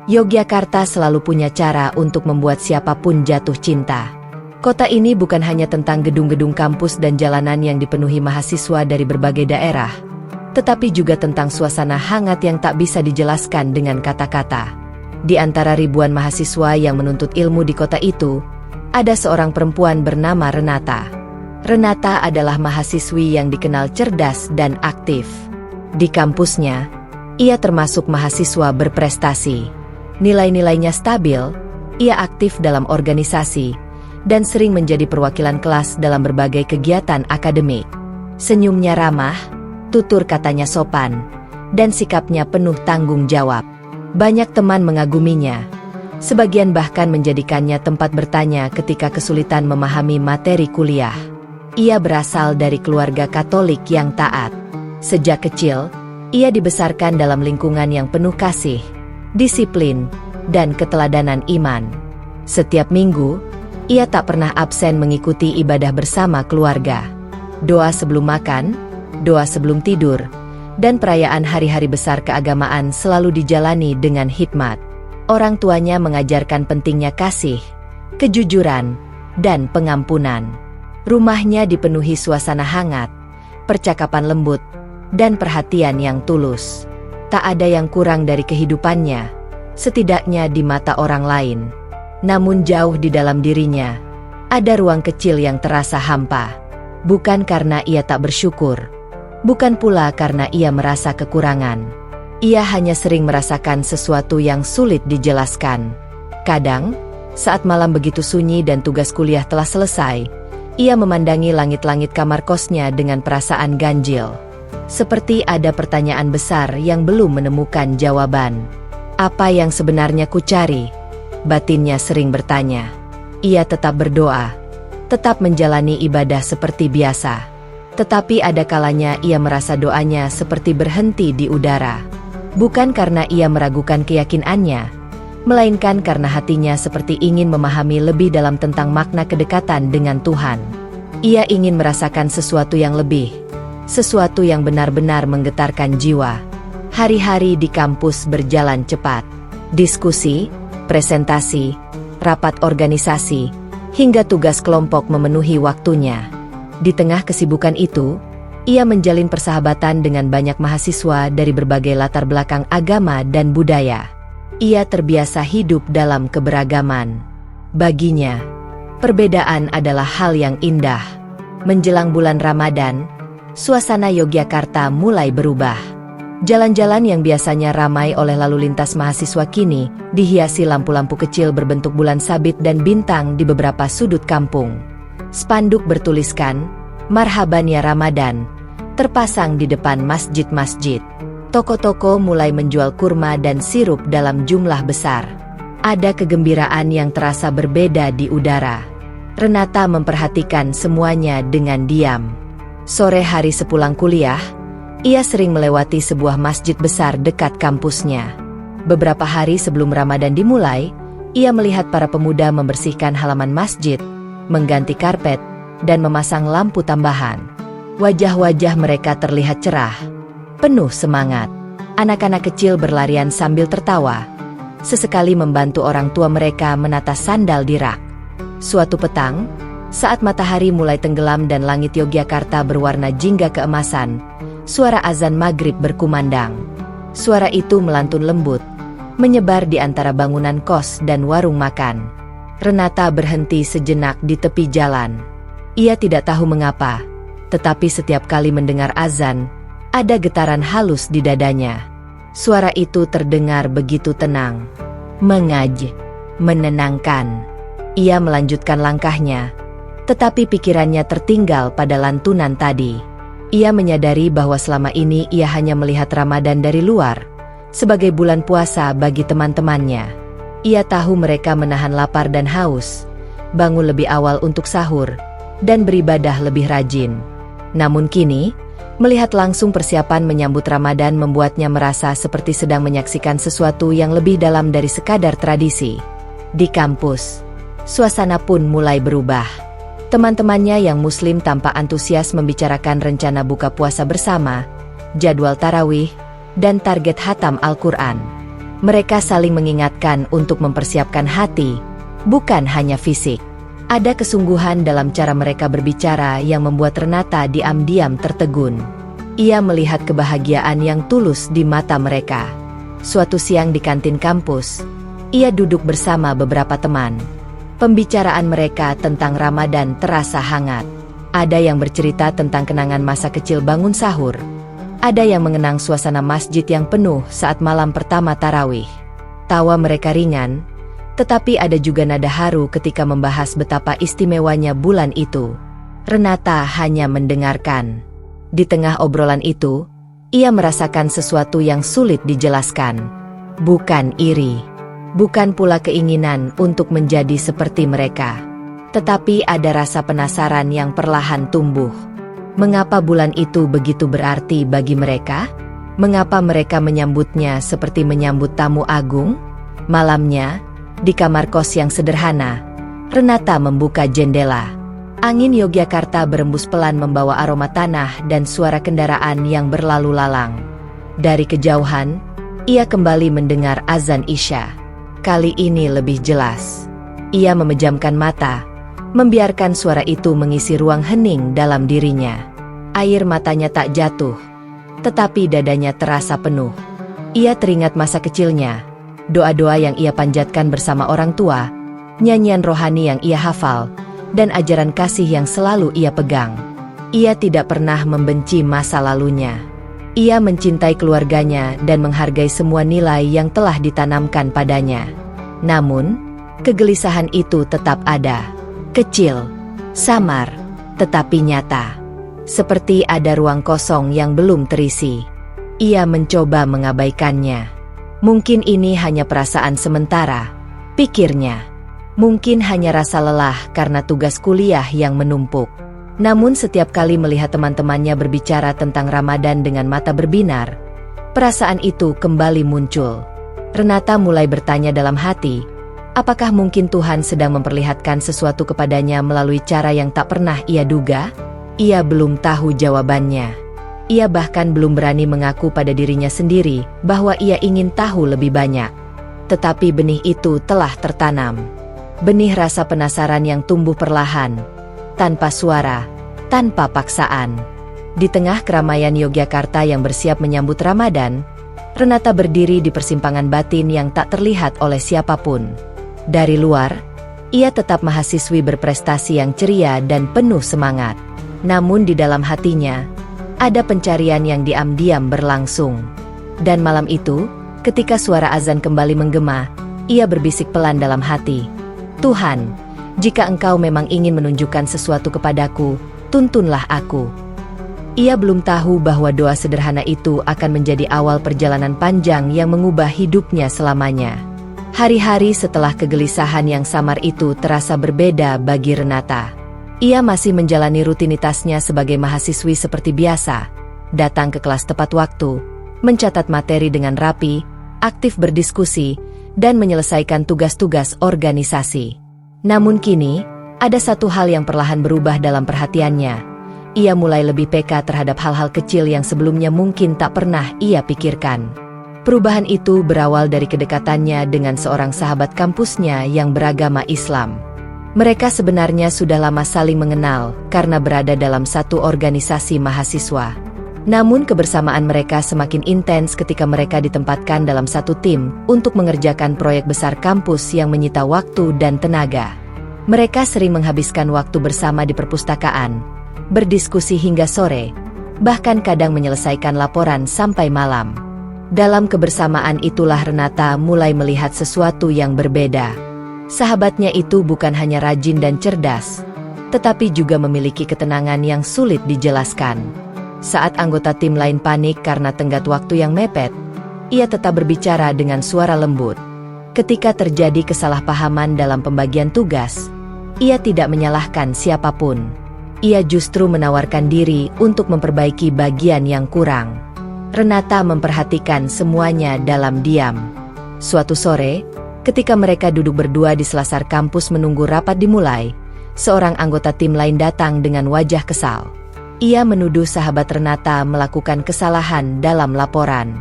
Yogyakarta selalu punya cara untuk membuat siapapun jatuh cinta. Kota ini bukan hanya tentang gedung-gedung kampus dan jalanan yang dipenuhi mahasiswa dari berbagai daerah, tetapi juga tentang suasana hangat yang tak bisa dijelaskan dengan kata-kata. Di antara ribuan mahasiswa yang menuntut ilmu di kota itu, ada seorang perempuan bernama Renata. Renata adalah mahasiswi yang dikenal cerdas dan aktif. Di kampusnya, ia termasuk mahasiswa berprestasi. Nilai-nilainya stabil, ia aktif dalam organisasi, dan sering menjadi perwakilan kelas dalam berbagai kegiatan akademik. Senyumnya ramah, tutur katanya sopan, dan sikapnya penuh tanggung jawab. Banyak teman mengaguminya. Sebagian bahkan menjadikannya tempat bertanya ketika kesulitan memahami materi kuliah. Ia berasal dari keluarga Katolik yang taat. Sejak kecil, ia dibesarkan dalam lingkungan yang penuh kasih, disiplin, dan keteladanan iman. Setiap minggu, ia tak pernah absen mengikuti ibadah bersama keluarga. Doa sebelum makan, doa sebelum tidur, dan perayaan hari-hari besar keagamaan selalu dijalani dengan hikmat. Orang tuanya mengajarkan pentingnya kasih, kejujuran, dan pengampunan. Rumahnya dipenuhi suasana hangat, percakapan lembut, dan perhatian yang tulus. Tak ada yang kurang dari kehidupannya, setidaknya di mata orang lain. Namun jauh di dalam dirinya, ada ruang kecil yang terasa hampa. Bukan karena ia tak bersyukur, bukan pula karena ia merasa kekurangan. Ia hanya sering merasakan sesuatu yang sulit dijelaskan. Kadang, saat malam begitu sunyi dan tugas kuliah telah selesai, ia memandangi langit-langit kamar kosnya dengan perasaan ganjil. Seperti ada pertanyaan besar yang belum menemukan jawaban. Apa yang sebenarnya kucari? Batinnya sering bertanya. Ia tetap berdoa, tetap menjalani ibadah seperti biasa. Tetapi ada kalanya ia merasa doanya seperti berhenti di udara. Bukan karena ia meragukan keyakinannya, melainkan karena hatinya seperti ingin memahami lebih dalam tentang makna kedekatan dengan Tuhan. Ia ingin merasakan sesuatu yang lebih, sesuatu yang benar-benar menggetarkan jiwa. Hari-hari di kampus berjalan cepat. Diskusi, presentasi, rapat organisasi, hingga tugas kelompok memenuhi waktunya. Di tengah kesibukan itu, ia menjalin persahabatan dengan banyak mahasiswa dari berbagai latar belakang agama dan budaya. Ia terbiasa hidup dalam keberagaman. Baginya, perbedaan adalah hal yang indah. Menjelang bulan Ramadan, suasana Yogyakarta mulai berubah. Jalan-jalan yang biasanya ramai oleh lalu lintas mahasiswa kini dihiasi lampu-lampu kecil berbentuk bulan sabit dan bintang di beberapa sudut kampung. Spanduk bertuliskan, "Marhaban ya Ramadan," terpasang di depan masjid-masjid. Toko-toko mulai menjual kurma dan sirup dalam jumlah besar. Ada kegembiraan yang terasa berbeda di udara. Renata memperhatikan semuanya dengan diam. Sore hari sepulang kuliah, ia sering melewati sebuah masjid besar dekat kampusnya. Beberapa hari sebelum Ramadan dimulai, ia melihat para pemuda membersihkan halaman masjid, mengganti karpet, dan memasang lampu tambahan. Wajah-wajah mereka terlihat cerah, penuh semangat. Anak-anak kecil berlarian sambil tertawa, sesekali membantu orang tua mereka menata sandal di rak. Suatu petang, saat matahari mulai tenggelam dan langit Yogyakarta berwarna jingga keemasan, suara azan maghrib berkumandang. Suara itu melantun lembut, menyebar di antara bangunan kos dan warung makan. Renata berhenti sejenak di tepi jalan. Ia tidak tahu mengapa, tetapi setiap kali mendengar azan, ada getaran halus di dadanya. Suara itu terdengar begitu tenang, menenangkan. Ia melanjutkan langkahnya, tetapi pikirannya tertinggal pada lantunan tadi. Ia menyadari bahwa selama ini ia hanya melihat Ramadan dari luar, sebagai bulan puasa bagi teman-temannya. Ia tahu mereka menahan lapar dan haus, bangun lebih awal untuk sahur, dan beribadah lebih rajin. Namun kini, melihat langsung persiapan menyambut Ramadan membuatnya merasa seperti sedang menyaksikan sesuatu yang lebih dalam dari sekadar tradisi. Di kampus, suasana pun mulai berubah. Teman-temannya yang muslim tampak antusias membicarakan rencana buka puasa bersama, jadwal tarawih, dan target hatam Al-Quran. Mereka saling mengingatkan untuk mempersiapkan hati, bukan hanya fisik. Ada kesungguhan dalam cara mereka berbicara yang membuat Renata diam-diam tertegun. Ia melihat kebahagiaan yang tulus di mata mereka. Suatu siang di kantin kampus, ia duduk bersama beberapa teman. Pembicaraan mereka tentang Ramadan terasa hangat. Ada yang bercerita tentang kenangan masa kecil bangun sahur. Ada yang mengenang suasana masjid yang penuh saat malam pertama tarawih. Tawa mereka ringan, tetapi ada juga nada haru ketika membahas betapa istimewanya bulan itu. Renata hanya mendengarkan. Di tengah obrolan itu, ia merasakan sesuatu yang sulit dijelaskan. Bukan iri. Bukan pula keinginan untuk menjadi seperti mereka. Tetapi ada rasa penasaran yang perlahan tumbuh. Mengapa bulan itu begitu berarti bagi mereka? Mengapa mereka menyambutnya seperti menyambut tamu agung? Malamnya, di kamar kos yang sederhana, Renata membuka jendela. Angin Yogyakarta berembus pelan membawa aroma tanah dan suara kendaraan yang berlalu lalang. Dari kejauhan, ia kembali mendengar azan Isya. Kali ini lebih jelas. Ia memejamkan mata, membiarkan suara itu mengisi ruang hening dalam dirinya. Air matanya tak jatuh, tetapi dadanya terasa penuh. Ia teringat masa kecilnya, doa-doa yang ia panjatkan bersama orang tua, nyanyian rohani yang ia hafal, dan ajaran kasih yang selalu ia pegang. Ia tidak pernah membenci masa lalunya. Ia mencintai keluarganya dan menghargai semua nilai yang telah ditanamkan padanya. Namun, kegelisahan itu tetap ada. Kecil, samar, tetapi nyata. Seperti ada ruang kosong yang belum terisi. Ia mencoba mengabaikannya. Mungkin ini hanya perasaan sementara, pikirnya. Mungkin hanya rasa lelah karena tugas kuliah yang menumpuk. Namun setiap kali melihat teman-temannya berbicara tentang Ramadan dengan mata berbinar, perasaan itu kembali muncul. Renata mulai bertanya dalam hati, apakah mungkin Tuhan sedang memperlihatkan sesuatu kepadanya melalui cara yang tak pernah ia duga? Ia belum tahu jawabannya. Ia bahkan belum berani mengaku pada dirinya sendiri bahwa ia ingin tahu lebih banyak. Tetapi benih itu telah tertanam. Benih rasa penasaran yang tumbuh perlahan, tanpa suara, tanpa paksaan. Di tengah keramaian Yogyakarta yang bersiap menyambut Ramadan, Renata berdiri di persimpangan batin yang tak terlihat oleh siapapun. Dari luar, ia tetap mahasiswi berprestasi yang ceria dan penuh semangat. Namun di dalam hatinya, ada pencarian yang diam-diam berlangsung. Dan malam itu, ketika suara azan kembali menggema, ia berbisik pelan dalam hati, Tuhan, jika Engkau memang ingin menunjukkan sesuatu kepadaku, tuntunlah aku. Ia belum tahu bahwa doa sederhana itu akan menjadi awal perjalanan panjang yang mengubah hidupnya selamanya. Hari-hari setelah kegelisahan yang samar itu terasa berbeda bagi Renata. Ia masih menjalani rutinitasnya sebagai mahasiswi seperti biasa, datang ke kelas tepat waktu, mencatat materi dengan rapi, aktif berdiskusi, dan menyelesaikan tugas-tugas organisasi. Namun kini, ada satu hal yang perlahan berubah dalam perhatiannya. Ia mulai lebih peka terhadap hal-hal kecil yang sebelumnya mungkin tak pernah ia pikirkan. Perubahan itu berawal dari kedekatannya dengan seorang sahabat kampusnya yang beragama Islam. Mereka sebenarnya sudah lama saling mengenal karena berada dalam satu organisasi mahasiswa. Namun kebersamaan mereka semakin intens ketika mereka ditempatkan dalam satu tim untuk mengerjakan proyek besar kampus yang menyita waktu dan tenaga. Mereka sering menghabiskan waktu bersama di perpustakaan, berdiskusi hingga sore, bahkan kadang menyelesaikan laporan sampai malam. Dalam kebersamaan itulah Renata mulai melihat sesuatu yang berbeda. Sahabatnya itu bukan hanya rajin dan cerdas, tetapi juga memiliki ketenangan yang sulit dijelaskan. Saat anggota tim lain panik karena tenggat waktu yang mepet, ia tetap berbicara dengan suara lembut. Ketika terjadi kesalahpahaman dalam pembagian tugas, ia tidak menyalahkan siapapun. Ia justru menawarkan diri untuk memperbaiki bagian yang kurang. Renata memperhatikan semuanya dalam diam. Suatu sore, ketika mereka duduk berdua di selasar kampus menunggu rapat dimulai, seorang anggota tim lain datang dengan wajah kesal. Ia menuduh sahabat Renata melakukan kesalahan dalam laporan.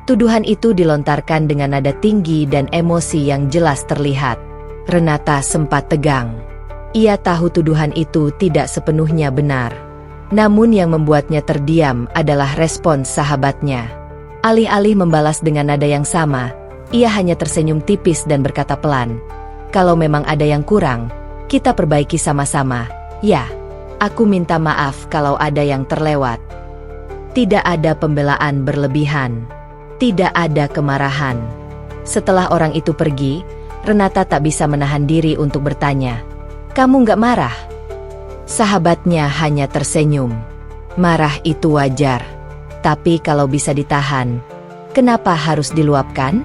Tuduhan itu dilontarkan dengan nada tinggi dan emosi yang jelas terlihat. Renata sempat tegang. Ia tahu tuduhan itu tidak sepenuhnya benar. Namun yang membuatnya terdiam adalah respons sahabatnya. Alih-alih membalas dengan nada yang sama, ia hanya tersenyum tipis dan berkata pelan, "Kalau memang ada yang kurang, kita perbaiki sama-sama, ya. Aku minta maaf kalau ada yang terlewat." Tidak ada pembelaan berlebihan. Tidak ada kemarahan. Setelah orang itu pergi, Renata tak bisa menahan diri untuk bertanya, "Kamu nggak marah?" Sahabatnya hanya tersenyum. Marah itu wajar. Tapi kalau bisa ditahan, kenapa harus diluapkan?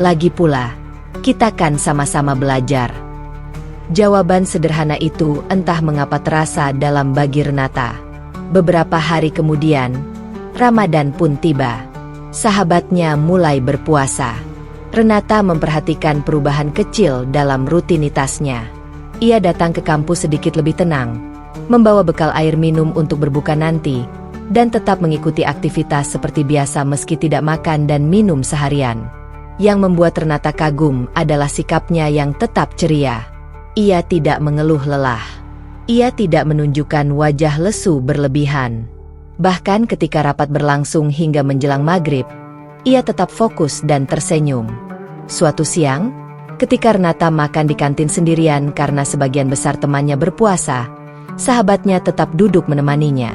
Lagi pula, kita kan sama-sama belajar. Jawaban sederhana itu entah mengapa terasa dalam bagi Renata. Beberapa hari kemudian, Ramadan pun tiba. Sahabatnya mulai berpuasa. Renata memperhatikan perubahan kecil dalam rutinitasnya. Ia datang ke kampus sedikit lebih tenang, membawa bekal air minum untuk berbuka nanti, dan tetap mengikuti aktivitas seperti biasa meski tidak makan dan minum seharian. Yang membuat Renata kagum adalah sikapnya yang tetap ceria. Ia tidak mengeluh lelah. Ia tidak menunjukkan wajah lesu berlebihan. Bahkan ketika rapat berlangsung hingga menjelang maghrib, ia tetap fokus dan tersenyum. Suatu siang, ketika Renata makan di kantin sendirian karena sebagian besar temannya berpuasa, sahabatnya tetap duduk menemaninya.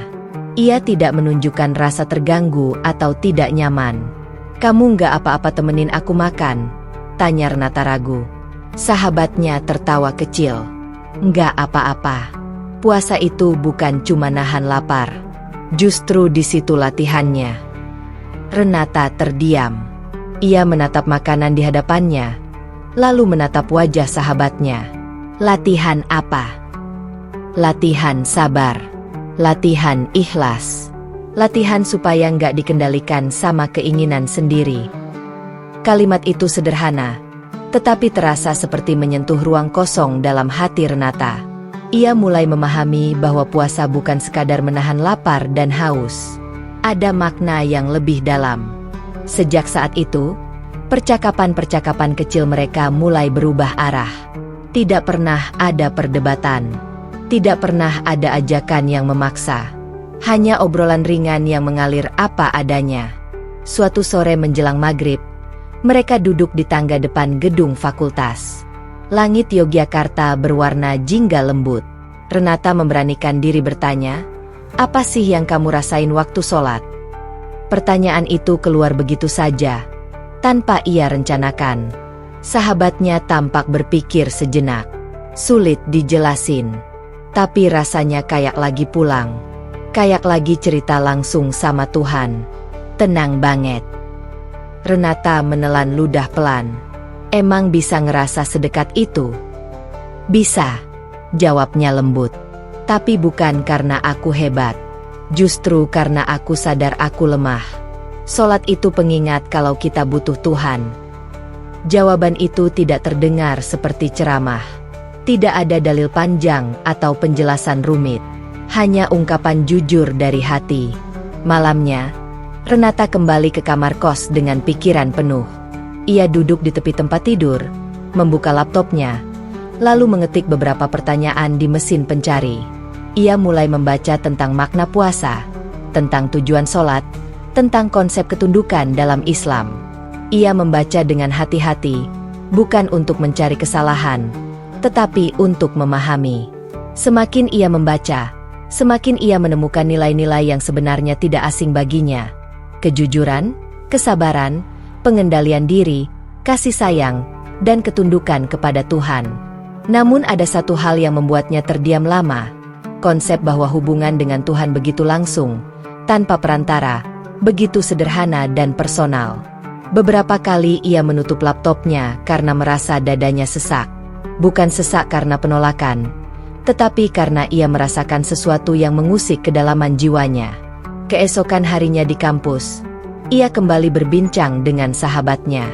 Ia tidak menunjukkan rasa terganggu atau tidak nyaman. "Kamu nggak apa-apa temenin aku makan?" tanya Renata ragu. Sahabatnya tertawa kecil. "Nggak apa-apa. Puasa itu bukan cuma nahan lapar. Justru di situ latihannya." Renata terdiam. Ia menatap makanan di hadapannya, lalu menatap wajah sahabatnya. Latihan apa? Latihan sabar. Latihan ikhlas. Latihan supaya nggak dikendalikan sama keinginan sendiri. Kalimat itu sederhana, tetapi terasa seperti menyentuh ruang kosong dalam hati Renata. Ia mulai memahami bahwa puasa bukan sekadar menahan lapar dan haus. Ada makna yang lebih dalam. Sejak saat itu, percakapan-percakapan kecil mereka mulai berubah arah. Tidak pernah ada perdebatan. Tidak pernah ada ajakan yang memaksa. Hanya obrolan ringan yang mengalir apa adanya. Suatu sore menjelang maghrib, mereka duduk di tangga depan gedung fakultas. Langit Yogyakarta berwarna jingga lembut. Renata memberanikan diri bertanya, "Apa sih yang kamu rasain waktu sholat?" Pertanyaan itu keluar begitu saja, tanpa ia rencanakan. Sahabatnya tampak berpikir sejenak. Sulit dijelasin, tapi rasanya kayak lagi pulang. Kayak lagi cerita langsung sama Tuhan. Tenang banget. Renata menelan ludah pelan. "Emang bisa ngerasa sedekat itu?" "Bisa," jawabnya lembut. "Tapi bukan karena aku hebat. Justru karena aku sadar aku lemah. Sholat itu pengingat kalau kita butuh Tuhan." Jawaban itu tidak terdengar seperti ceramah. Tidak ada dalil panjang atau penjelasan rumit. Hanya ungkapan jujur dari hati. Malamnya, Renata kembali ke kamar kos dengan pikiran penuh. Ia duduk di tepi tempat tidur, membuka laptopnya, lalu mengetik beberapa pertanyaan di mesin pencari. Ia mulai membaca tentang makna puasa, tentang tujuan sholat, tentang konsep ketundukan dalam Islam. Ia membaca dengan hati-hati, bukan untuk mencari kesalahan, tetapi untuk memahami. Semakin ia membaca, semakin ia menemukan nilai-nilai yang sebenarnya tidak asing baginya. Kejujuran, kesabaran, pengendalian diri, kasih sayang, dan ketundukan kepada Tuhan. Namun ada satu hal yang membuatnya terdiam lama. Konsep bahwa hubungan dengan Tuhan begitu langsung, tanpa perantara, begitu sederhana dan personal. Beberapa kali ia menutup laptopnya karena merasa dadanya sesak. Bukan sesak karena penolakan, tetapi karena ia merasakan sesuatu yang mengusik kedalaman jiwanya. Keesokan harinya di kampus, ia kembali berbincang dengan sahabatnya.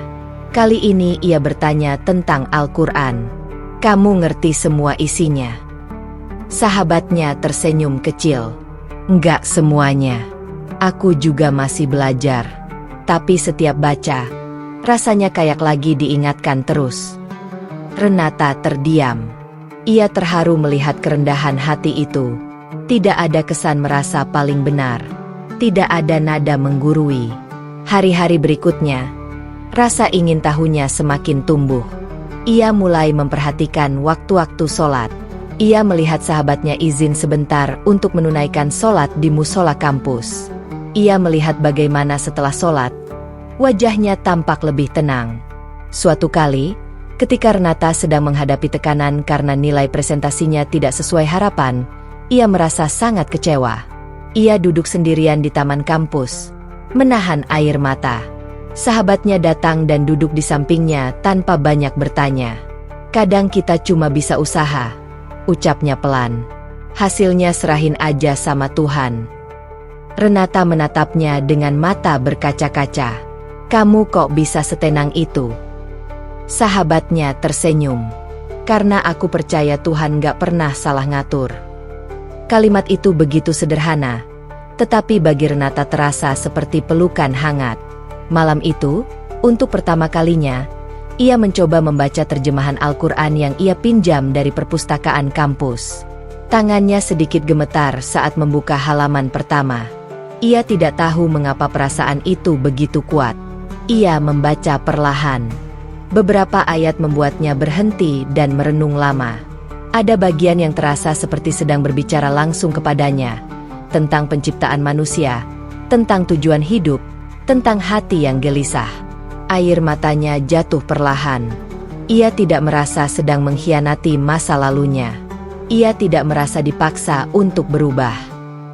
Kali ini ia bertanya tentang Al-Quran. "Kamu ngerti semua isinya?" Sahabatnya tersenyum kecil. "Enggak semuanya. Aku juga masih belajar. Tapi setiap baca, rasanya kayak lagi diingatkan terus." Renata terdiam. Ia terharu melihat kerendahan hati itu. Tidak ada kesan merasa paling benar. Tidak ada nada menggurui. Hari-hari berikutnya, rasa ingin tahunya semakin tumbuh. Ia mulai memperhatikan waktu-waktu sholat. Ia melihat sahabatnya izin sebentar untuk menunaikan sholat di musola kampus. Ia melihat bagaimana setelah sholat, wajahnya tampak lebih tenang. Suatu kali, ketika Renata sedang menghadapi tekanan karena nilai presentasinya tidak sesuai harapan, ia merasa sangat kecewa. Ia duduk sendirian di taman kampus, menahan air mata. Sahabatnya datang dan duduk di sampingnya tanpa banyak bertanya. "Kadang kita cuma bisa usaha," ucapnya pelan. "Hasilnya serahin aja sama Tuhan." Renata menatapnya dengan mata berkaca-kaca. "Kamu kok bisa setenang itu?" Sahabatnya tersenyum. "Karena aku percaya Tuhan gak pernah salah ngatur." Kalimat itu begitu sederhana, tetapi bagi Renata terasa seperti pelukan hangat. Malam itu, untuk pertama kalinya, ia mencoba membaca terjemahan Al-Quran yang ia pinjam dari perpustakaan kampus. Tangannya sedikit gemetar saat membuka halaman pertama. Ia tidak tahu mengapa perasaan itu begitu kuat. Ia membaca perlahan. Beberapa ayat membuatnya berhenti dan merenung lama. Ada bagian yang terasa seperti sedang berbicara langsung kepadanya, tentang penciptaan manusia, tentang tujuan hidup, tentang hati yang gelisah. Air matanya jatuh perlahan. Ia tidak merasa sedang mengkhianati masa lalunya. Ia tidak merasa dipaksa untuk berubah.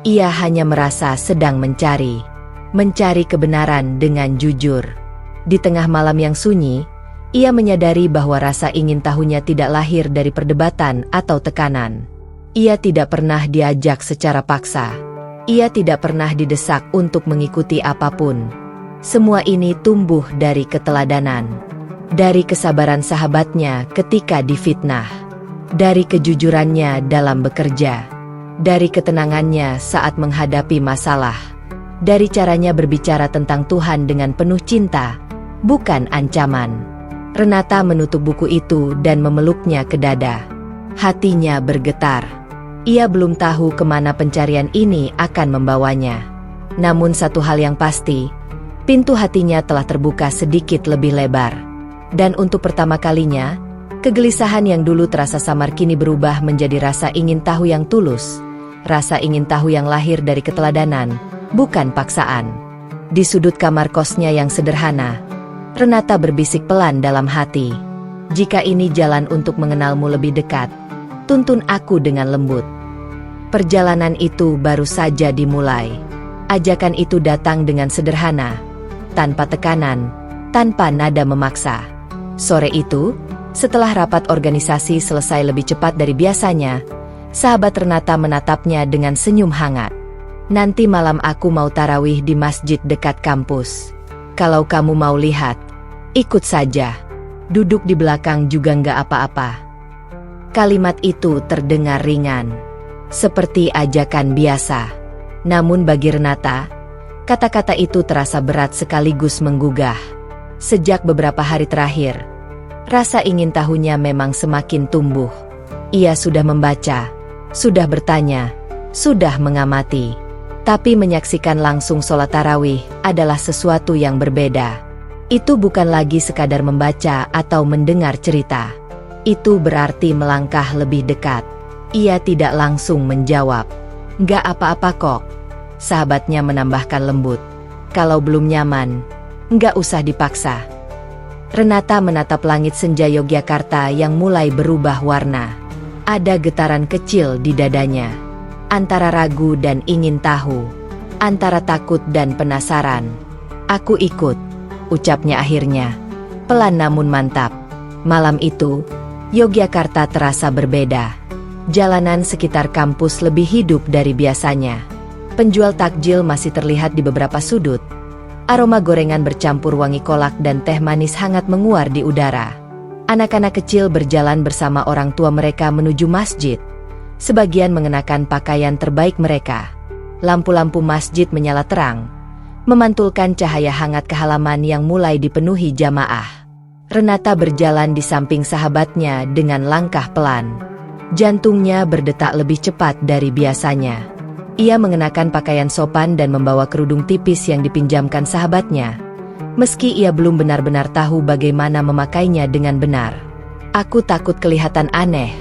Ia hanya merasa sedang mencari kebenaran dengan jujur. Di tengah malam yang sunyi, ia menyadari bahwa rasa ingin tahunya tidak lahir dari perdebatan atau tekanan. Ia tidak pernah diajak secara paksa. Ia tidak pernah didesak untuk mengikuti apapun. Semua ini tumbuh dari keteladanan. Dari kesabaran sahabatnya ketika difitnah. Dari kejujurannya dalam bekerja. Dari ketenangannya saat menghadapi masalah. Dari caranya berbicara tentang Tuhan dengan penuh cinta, bukan ancaman. Renata menutup buku itu dan memeluknya ke dada. Hatinya bergetar. Ia belum tahu kemana pencarian ini akan membawanya. Namun satu hal yang pasti, pintu hatinya telah terbuka sedikit lebih lebar. Dan untuk pertama kalinya, kegelisahan yang dulu terasa samar kini berubah menjadi rasa ingin tahu yang tulus. Rasa ingin tahu yang lahir dari keteladanan, bukan paksaan. Di sudut kamar kosnya yang sederhana, Renata berbisik pelan dalam hati. "Jika ini jalan untuk mengenalmu lebih dekat, tuntun aku dengan lembut." Perjalanan itu baru saja dimulai. Ajakan itu datang dengan sederhana, tanpa tekanan, tanpa nada memaksa. Sore itu, setelah rapat organisasi selesai lebih cepat dari biasanya, sahabat Renata menatapnya dengan senyum hangat. "Nanti malam aku mau tarawih di masjid dekat kampus. Kalau kamu mau lihat, ikut saja. Duduk di belakang juga nggak apa-apa." Kalimat itu terdengar ringan, seperti ajakan biasa. Namun bagi Renata, kata-kata itu terasa berat sekaligus menggugah. Sejak beberapa hari terakhir, rasa ingin tahunya memang semakin tumbuh. Ia sudah membaca, sudah bertanya, sudah mengamati. Tapi menyaksikan langsung sholat tarawih adalah sesuatu yang berbeda. Itu bukan lagi sekadar membaca atau mendengar cerita. Itu berarti melangkah lebih dekat. Ia tidak langsung menjawab. "Nggak apa-apa kok." Sahabatnya menambahkan lembut. "Kalau belum nyaman, nggak usah dipaksa." Renata menatap langit senja Yogyakarta yang mulai berubah warna. Ada getaran kecil di dadanya. Antara ragu dan ingin tahu. Antara takut dan penasaran. "Aku ikut," ucapnya akhirnya. Pelan namun mantap. Malam itu, Yogyakarta terasa berbeda. Jalanan sekitar kampus lebih hidup dari biasanya. Penjual takjil masih terlihat di beberapa sudut. Aroma gorengan bercampur wangi kolak dan teh manis hangat menguar di udara. Anak-anak kecil berjalan bersama orang tua mereka menuju masjid. Sebagian mengenakan pakaian terbaik mereka. Lampu-lampu masjid menyala terang, memantulkan cahaya hangat ke halaman yang mulai dipenuhi jamaah. Renata berjalan di samping sahabatnya dengan langkah pelan. Jantungnya berdetak lebih cepat dari biasanya. Ia mengenakan pakaian sopan dan membawa kerudung tipis yang dipinjamkan sahabatnya. Meski ia belum benar-benar tahu bagaimana memakainya dengan benar. "Aku takut kelihatan aneh,"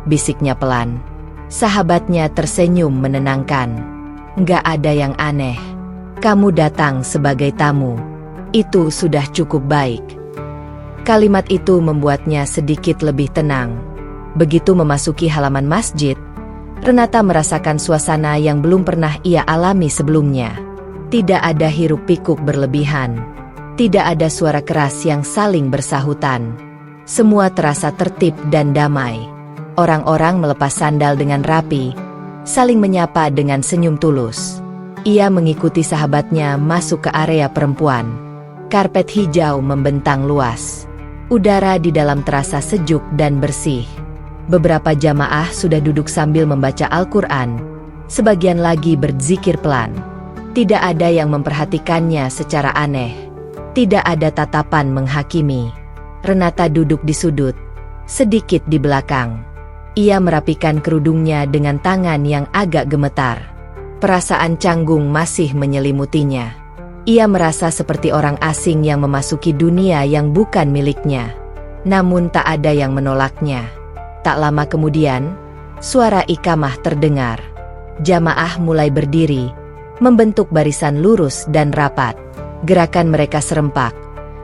bisiknya pelan. Sahabatnya tersenyum menenangkan. "Nggak ada yang aneh. Kamu datang sebagai tamu. Itu sudah cukup baik." Kalimat itu membuatnya sedikit lebih tenang. Begitu memasuki halaman masjid, Renata merasakan suasana yang belum pernah ia alami sebelumnya. Tidak ada hiruk-pikuk berlebihan. Tidak ada suara keras yang saling bersahutan. Semua terasa tertib dan damai. Orang-orang melepas sandal dengan rapi, saling menyapa dengan senyum tulus. Ia mengikuti sahabatnya masuk ke area perempuan. Karpet hijau membentang luas. Udara di dalam terasa sejuk dan bersih. Beberapa jamaah sudah duduk sambil membaca Al-Quran. Sebagian lagi berzikir pelan. Tidak ada yang memperhatikannya secara aneh. Tidak ada tatapan menghakimi. Renata duduk di sudut, sedikit di belakang. Ia merapikan kerudungnya dengan tangan yang agak gemetar. Perasaan canggung masih menyelimutinya. Ia merasa seperti orang asing yang memasuki dunia yang bukan miliknya. Namun tak ada yang menolaknya. Tak lama kemudian, suara iqamah terdengar. Jamaah mulai berdiri, membentuk barisan lurus dan rapat. Gerakan mereka serempak,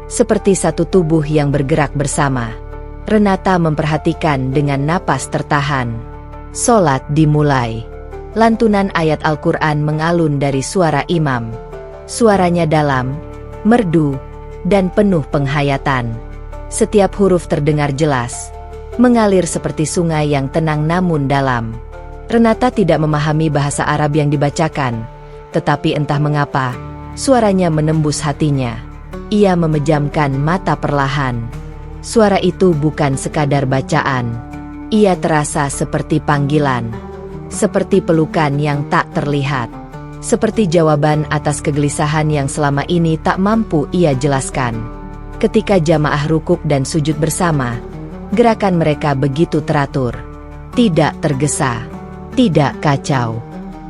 seperti satu tubuh yang bergerak bersama. Renata memperhatikan dengan napas tertahan. Solat dimulai. Lantunan ayat Al-Quran mengalun dari suara imam. Suaranya dalam, merdu, dan penuh penghayatan. Setiap huruf terdengar jelas, mengalir seperti sungai yang tenang namun dalam. Renata tidak memahami bahasa Arab yang dibacakan, tetapi entah mengapa, suaranya menembus hatinya. Ia memejamkan mata perlahan. Suara itu bukan sekadar bacaan. Ia terasa seperti panggilan. Seperti pelukan yang tak terlihat. Seperti jawaban atas kegelisahan yang selama ini tak mampu ia jelaskan. Ketika jamaah rukuk dan sujud bersama, gerakan mereka begitu teratur. Tidak tergesa. Tidak kacau.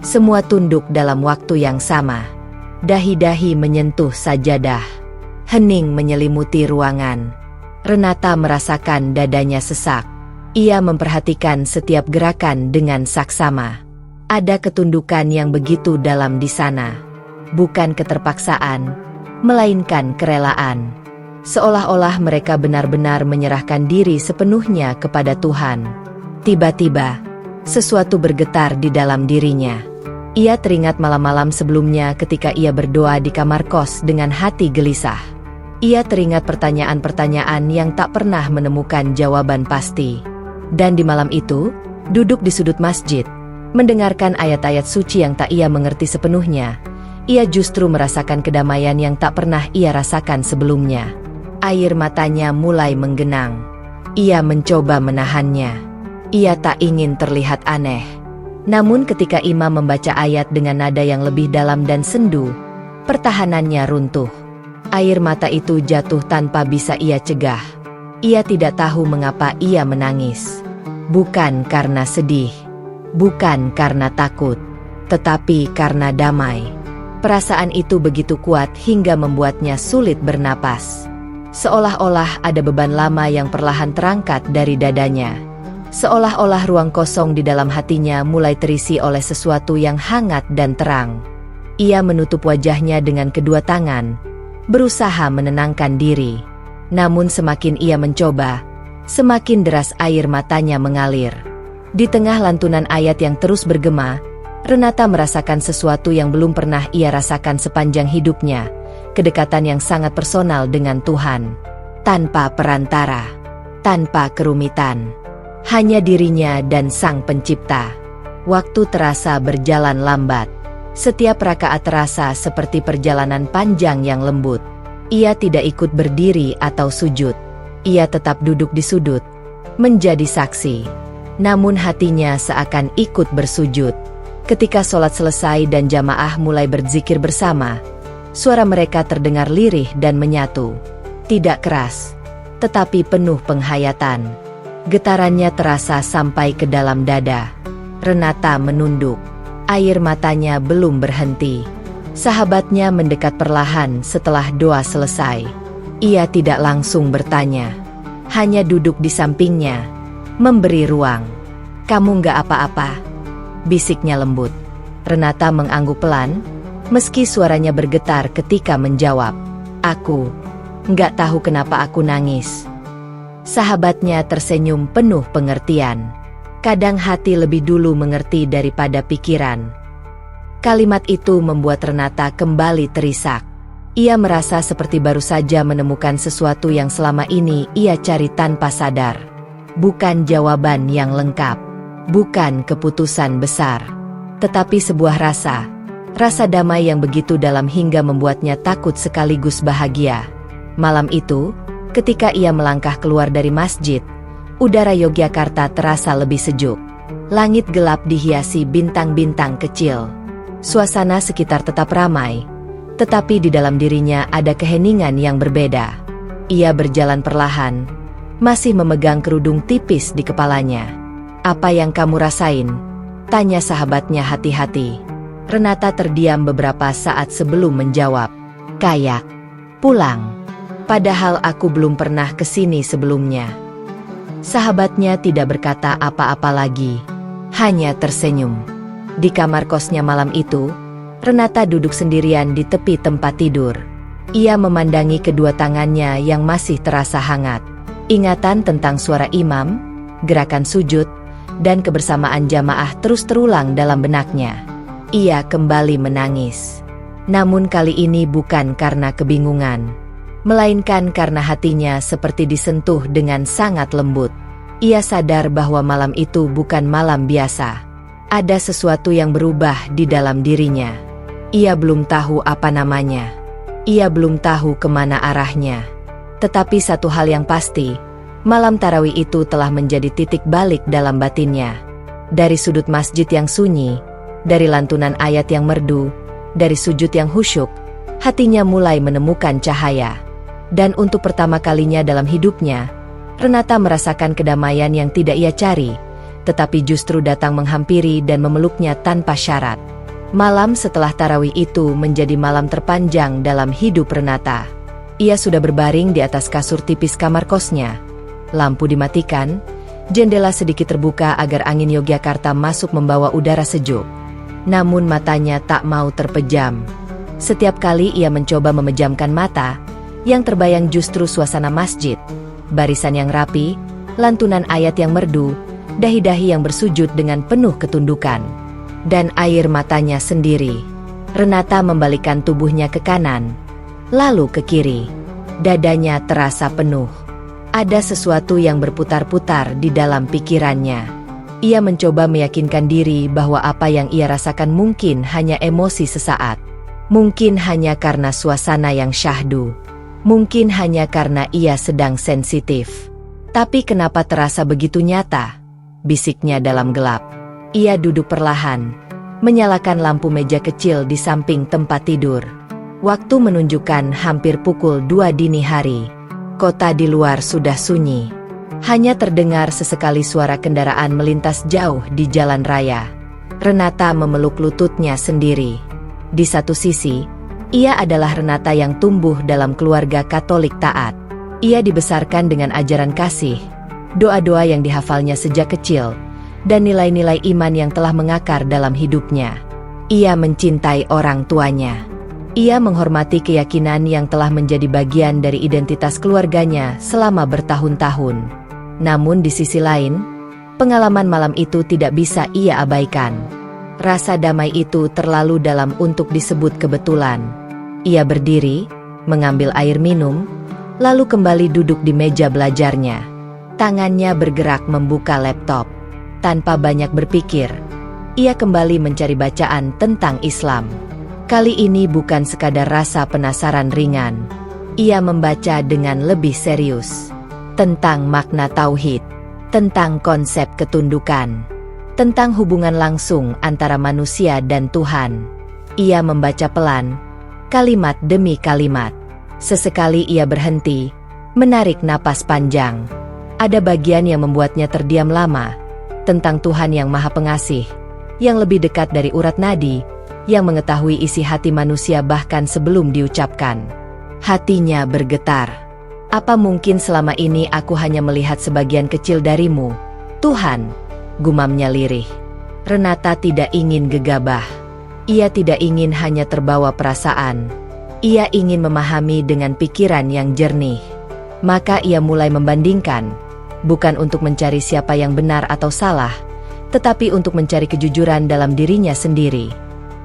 Semua tunduk dalam waktu yang sama. Dahi-dahi menyentuh sajadah. Hening menyelimuti ruangan. Renata merasakan dadanya sesak. Ia memperhatikan setiap gerakan dengan saksama. Ada ketundukan yang begitu dalam di sana. Bukan keterpaksaan, melainkan kerelaan. Seolah-olah mereka benar-benar menyerahkan diri sepenuhnya kepada Tuhan. Tiba-tiba, sesuatu bergetar di dalam dirinya. Ia teringat malam-malam sebelumnya ketika ia berdoa di kamar kos dengan hati gelisah. Ia teringat pertanyaan-pertanyaan yang tak pernah menemukan jawaban pasti. Dan di malam itu, duduk di sudut masjid, mendengarkan ayat-ayat suci yang tak ia mengerti sepenuhnya, ia justru merasakan kedamaian yang tak pernah ia rasakan sebelumnya. Air matanya mulai menggenang. Ia mencoba menahannya. Ia tak ingin terlihat aneh. Namun ketika imam membaca ayat dengan nada yang lebih dalam dan sendu, pertahanannya runtuh. Air mata itu jatuh tanpa bisa ia cegah. Ia tidak tahu mengapa ia menangis. Bukan karena sedih. Bukan karena takut. Tetapi karena damai. Perasaan itu begitu kuat hingga membuatnya sulit bernapas. Seolah-olah ada beban lama yang perlahan terangkat dari dadanya. Seolah-olah ruang kosong di dalam hatinya mulai terisi oleh sesuatu yang hangat dan terang. Ia menutup wajahnya dengan kedua tangan, berusaha menenangkan diri. Namun semakin ia mencoba, semakin deras air matanya mengalir. Di tengah lantunan ayat yang terus bergema, Renata merasakan sesuatu yang belum pernah ia rasakan sepanjang hidupnya. Kedekatan yang sangat personal dengan Tuhan. Tanpa perantara. Tanpa kerumitan. Hanya dirinya dan Sang Pencipta. Waktu terasa berjalan lambat. Setiap rakaat terasa seperti perjalanan panjang yang lembut. Ia tidak ikut berdiri atau sujud. Ia tetap duduk di sudut, menjadi saksi. Namun hatinya seakan ikut bersujud. Ketika sholat selesai dan jamaah mulai berzikir bersama, suara mereka terdengar lirih dan menyatu. Tidak keras, tetapi penuh penghayatan. Getarannya terasa sampai ke dalam dada. Renata menunduk. Air matanya belum berhenti. Sahabatnya mendekat perlahan setelah doa selesai. Ia tidak langsung bertanya. Hanya duduk di sampingnya, memberi ruang. "Kamu nggak apa-apa?" bisiknya lembut. Renata mengangguk pelan, meski suaranya bergetar ketika menjawab. "Aku nggak tahu kenapa aku nangis." Sahabatnya tersenyum penuh pengertian. Kadang hati lebih dulu mengerti daripada pikiran. Kalimat itu membuat Renata kembali terisak. Ia merasa seperti baru saja menemukan sesuatu yang selama ini ia cari tanpa sadar. Bukan jawaban yang lengkap, bukan keputusan besar, tetapi sebuah rasa. Rasa damai yang begitu dalam hingga membuatnya takut sekaligus bahagia. Malam itu, ketika ia melangkah keluar dari masjid, udara Yogyakarta terasa lebih sejuk. Langit gelap dihiasi bintang-bintang kecil. Suasana sekitar tetap ramai, tetapi di dalam dirinya ada keheningan yang berbeda. Ia berjalan perlahan, masih memegang kerudung tipis di kepalanya. "Apa yang kamu rasain?" tanya sahabatnya hati-hati. Renata terdiam beberapa saat sebelum menjawab. "Kayak pulang. Padahal aku belum pernah ke sini sebelumnya." Sahabatnya tidak berkata apa-apa lagi, hanya tersenyum. Di kamar kosnya malam itu, Renata duduk sendirian di tepi tempat tidur. Ia memandangi kedua tangannya yang masih terasa hangat. Ingatan tentang suara imam, gerakan sujud, dan kebersamaan jamaah terus terulang dalam benaknya. Ia kembali menangis. Namun kali ini bukan karena kebingungan, melainkan karena hatinya seperti disentuh dengan sangat lembut. Ia sadar bahwa malam itu bukan malam biasa. Ada sesuatu yang berubah di dalam dirinya. Ia belum tahu apa namanya. Ia belum tahu kemana arahnya. Tetapi satu hal yang pasti, malam tarawih itu telah menjadi titik balik dalam batinnya. Dari sudut masjid yang sunyi, dari lantunan ayat yang merdu, dari sujud yang khusyuk, hatinya mulai menemukan cahaya. Dan untuk pertama kalinya dalam hidupnya, Renata merasakan kedamaian yang tidak ia cari, tetapi justru datang menghampiri dan memeluknya tanpa syarat. Malam setelah tarawih itu menjadi malam terpanjang dalam hidup Renata. Ia sudah berbaring di atas kasur tipis kamar kosnya. Lampu dimatikan, jendela sedikit terbuka agar angin Yogyakarta masuk membawa udara sejuk. Namun matanya tak mau terpejam. Setiap kali ia mencoba memejamkan mata, yang terbayang justru suasana masjid, barisan yang rapi, lantunan ayat yang merdu, dahi-dahi yang bersujud dengan penuh ketundukan, dan air matanya sendiri. Renata membalikkan tubuhnya ke kanan, lalu ke kiri. Dadanya terasa penuh. Ada sesuatu yang berputar-putar di dalam pikirannya. Ia mencoba meyakinkan diri bahwa apa yang ia rasakan mungkin hanya emosi sesaat. Mungkin hanya karena suasana yang syahdu. Mungkin hanya karena ia sedang sensitif. Tapi kenapa terasa begitu nyata? Bisiknya dalam gelap. Ia duduk perlahan, menyalakan lampu meja kecil di samping tempat tidur. Waktu menunjukkan hampir pukul 2 dini hari. Kota di luar sudah sunyi. Hanya terdengar sesekali suara kendaraan melintas jauh di jalan raya. Renata memeluk lututnya sendiri. Di satu sisi, ia adalah Renata yang tumbuh dalam keluarga Katolik taat. Ia dibesarkan dengan ajaran kasih, doa-doa yang dihafalnya sejak kecil, dan nilai-nilai iman yang telah mengakar dalam hidupnya. Ia mencintai orang tuanya. Ia menghormati keyakinan yang telah menjadi bagian dari identitas keluarganya selama bertahun-tahun. Namun di sisi lain, pengalaman malam itu tidak bisa ia abaikan. Rasa damai itu terlalu dalam untuk disebut kebetulan. Ia berdiri, mengambil air minum, lalu kembali duduk di meja belajarnya. Tangannya bergerak membuka laptop. Tanpa banyak berpikir, ia kembali mencari bacaan tentang Islam. Kali ini bukan sekadar rasa penasaran ringan. Ia membaca dengan lebih serius. Tentang makna tauhid, tentang konsep ketundukan, tentang hubungan langsung antara manusia dan Tuhan. Ia membaca pelan, kalimat demi kalimat. Sesekali ia berhenti, menarik napas panjang. Ada bagian yang membuatnya terdiam lama, tentang Tuhan yang Maha Pengasih, yang lebih dekat dari urat nadi, yang mengetahui isi hati manusia bahkan sebelum diucapkan. Hatinya bergetar. Apa mungkin selama ini aku hanya melihat sebagian kecil darimu, Tuhan? Gumamnya lirih. Renata tidak ingin gegabah. Ia tidak ingin hanya terbawa perasaan. Ia ingin memahami dengan pikiran yang jernih. Maka ia mulai membandingkan, bukan untuk mencari siapa yang benar atau salah, tetapi untuk mencari kejujuran dalam dirinya sendiri.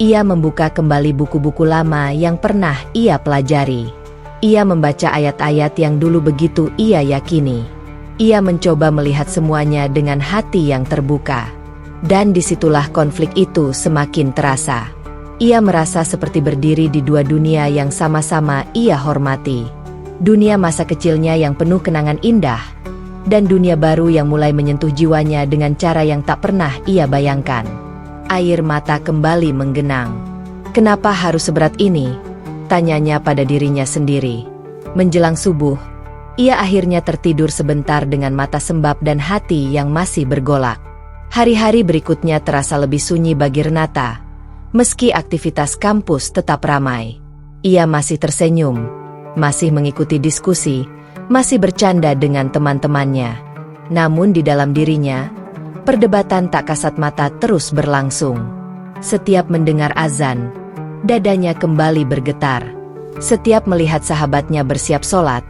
Ia membuka kembali buku-buku lama yang pernah ia pelajari. Ia membaca ayat-ayat yang dulu begitu ia yakini. Ia mencoba melihat semuanya dengan hati yang terbuka. Dan disitulah konflik itu semakin terasa. Ia merasa seperti berdiri di dua dunia yang sama-sama ia hormati. Dunia masa kecilnya yang penuh kenangan indah, dan dunia baru yang mulai menyentuh jiwanya dengan cara yang tak pernah ia bayangkan. Air mata kembali menggenang. Kenapa harus seberat ini? Tanyanya pada dirinya sendiri. Menjelang subuh, ia akhirnya tertidur sebentar dengan mata sembab dan hati yang masih bergolak. Hari-hari berikutnya terasa lebih sunyi bagi Renata. Meski aktivitas kampus tetap ramai, ia masih tersenyum, masih mengikuti diskusi, masih bercanda dengan teman-temannya. Namun di dalam dirinya, perdebatan tak kasat mata terus berlangsung. Setiap mendengar azan, dadanya kembali bergetar. Setiap melihat sahabatnya bersiap sholat,